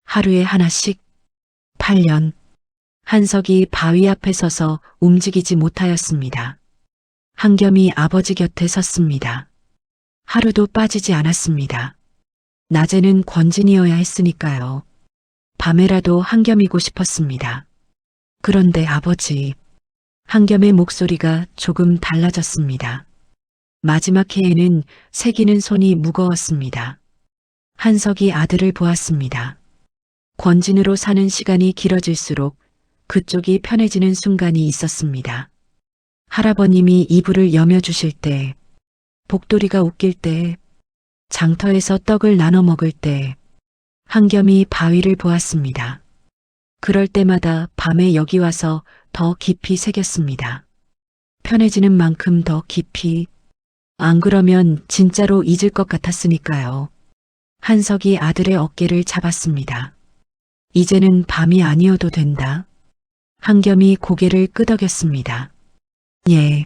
하루에 하나씩. 8년. 한석이 바위 앞에 서서 움직이지 못하였습니다. 한겸이 아버지 곁에 섰습니다. 하루도 빠지지 않았습니다. 낮에는 권진이어야 했으니까요. 밤에라도 한겸이고 싶었습니다. 그런데 아버지. 한겸의 목소리가 조금 달라졌습니다. 마지막 해에는 새기는 손이 무거웠습니다. 한석이 아들을 보았습니다. 권진으로 사는 시간이 길어질수록 그쪽이 편해지는 순간이 있었습니다. 할아버님이 이불을 여며주실 때, 복돌이가 웃길 때, 장터에서 떡을 나눠 먹을 때, 한겸이 바위를 보았습니다. 그럴 때마다 밤에 여기 와서 더 깊이 새겼습니다. 편해지는 만큼 더 깊이. 안 그러면 진짜로 잊을 것 같았으니까요. 한석이 아들의 어깨를 잡았습니다. 이제는 밤이 아니어도 된다. 한겸이 고개를 끄덕였습니다. 예.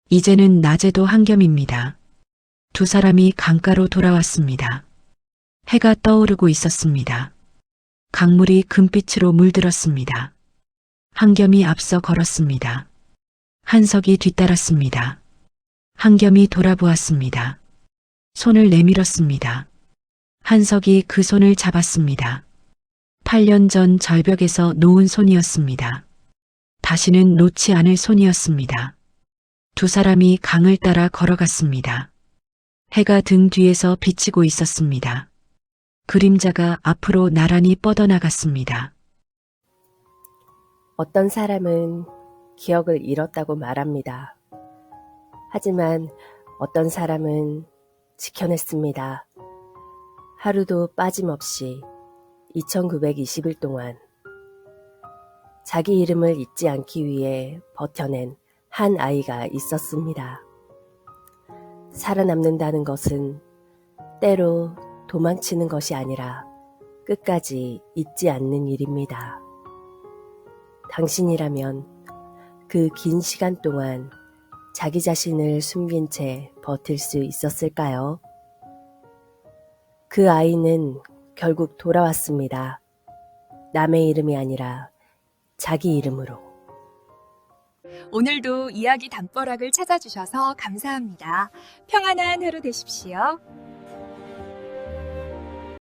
이제는 낮에도 한겸입니다. 두 사람이 강가로 돌아왔습니다. 해가 떠오르고 있었습니다. 강물이 금빛으로 물들었습니다. 한겸이 앞서 걸었습니다. 한석이 뒤따랐습니다. 한겸이 돌아보았습니다. 손을 내밀었습니다. 한석이 그 손을 잡았습니다. 8년 전 절벽에서 놓은 손이었습니다. 다시는 놓지 않을 손이었습니다. 두 사람이 강을 따라 걸어갔습니다. 해가 등 뒤에서 비치고 있었습니다. 그림자가 앞으로 나란히 뻗어나갔습니다. 어떤 사람은 기억을 잃었다고 말합니다. 하지만 어떤 사람은 지켜냈습니다. 하루도 빠짐없이 2920일 동안 자기 이름을 잊지 않기 위해 버텨낸 한 아이가 있었습니다. 살아남는다는 것은 때로 도망치는 것이 아니라 끝까지 잊지 않는 일입니다. 당신이라면 그 긴 시간 동안 자기 자신을 숨긴 채 버틸 수 있었을까요? 그 아이는 결국 돌아왔습니다. 남의 이름이 아니라 자기 이름으로. 오늘도 이야기 담벼락을 찾아주셔서 감사합니다. 평안한 하루 되십시오.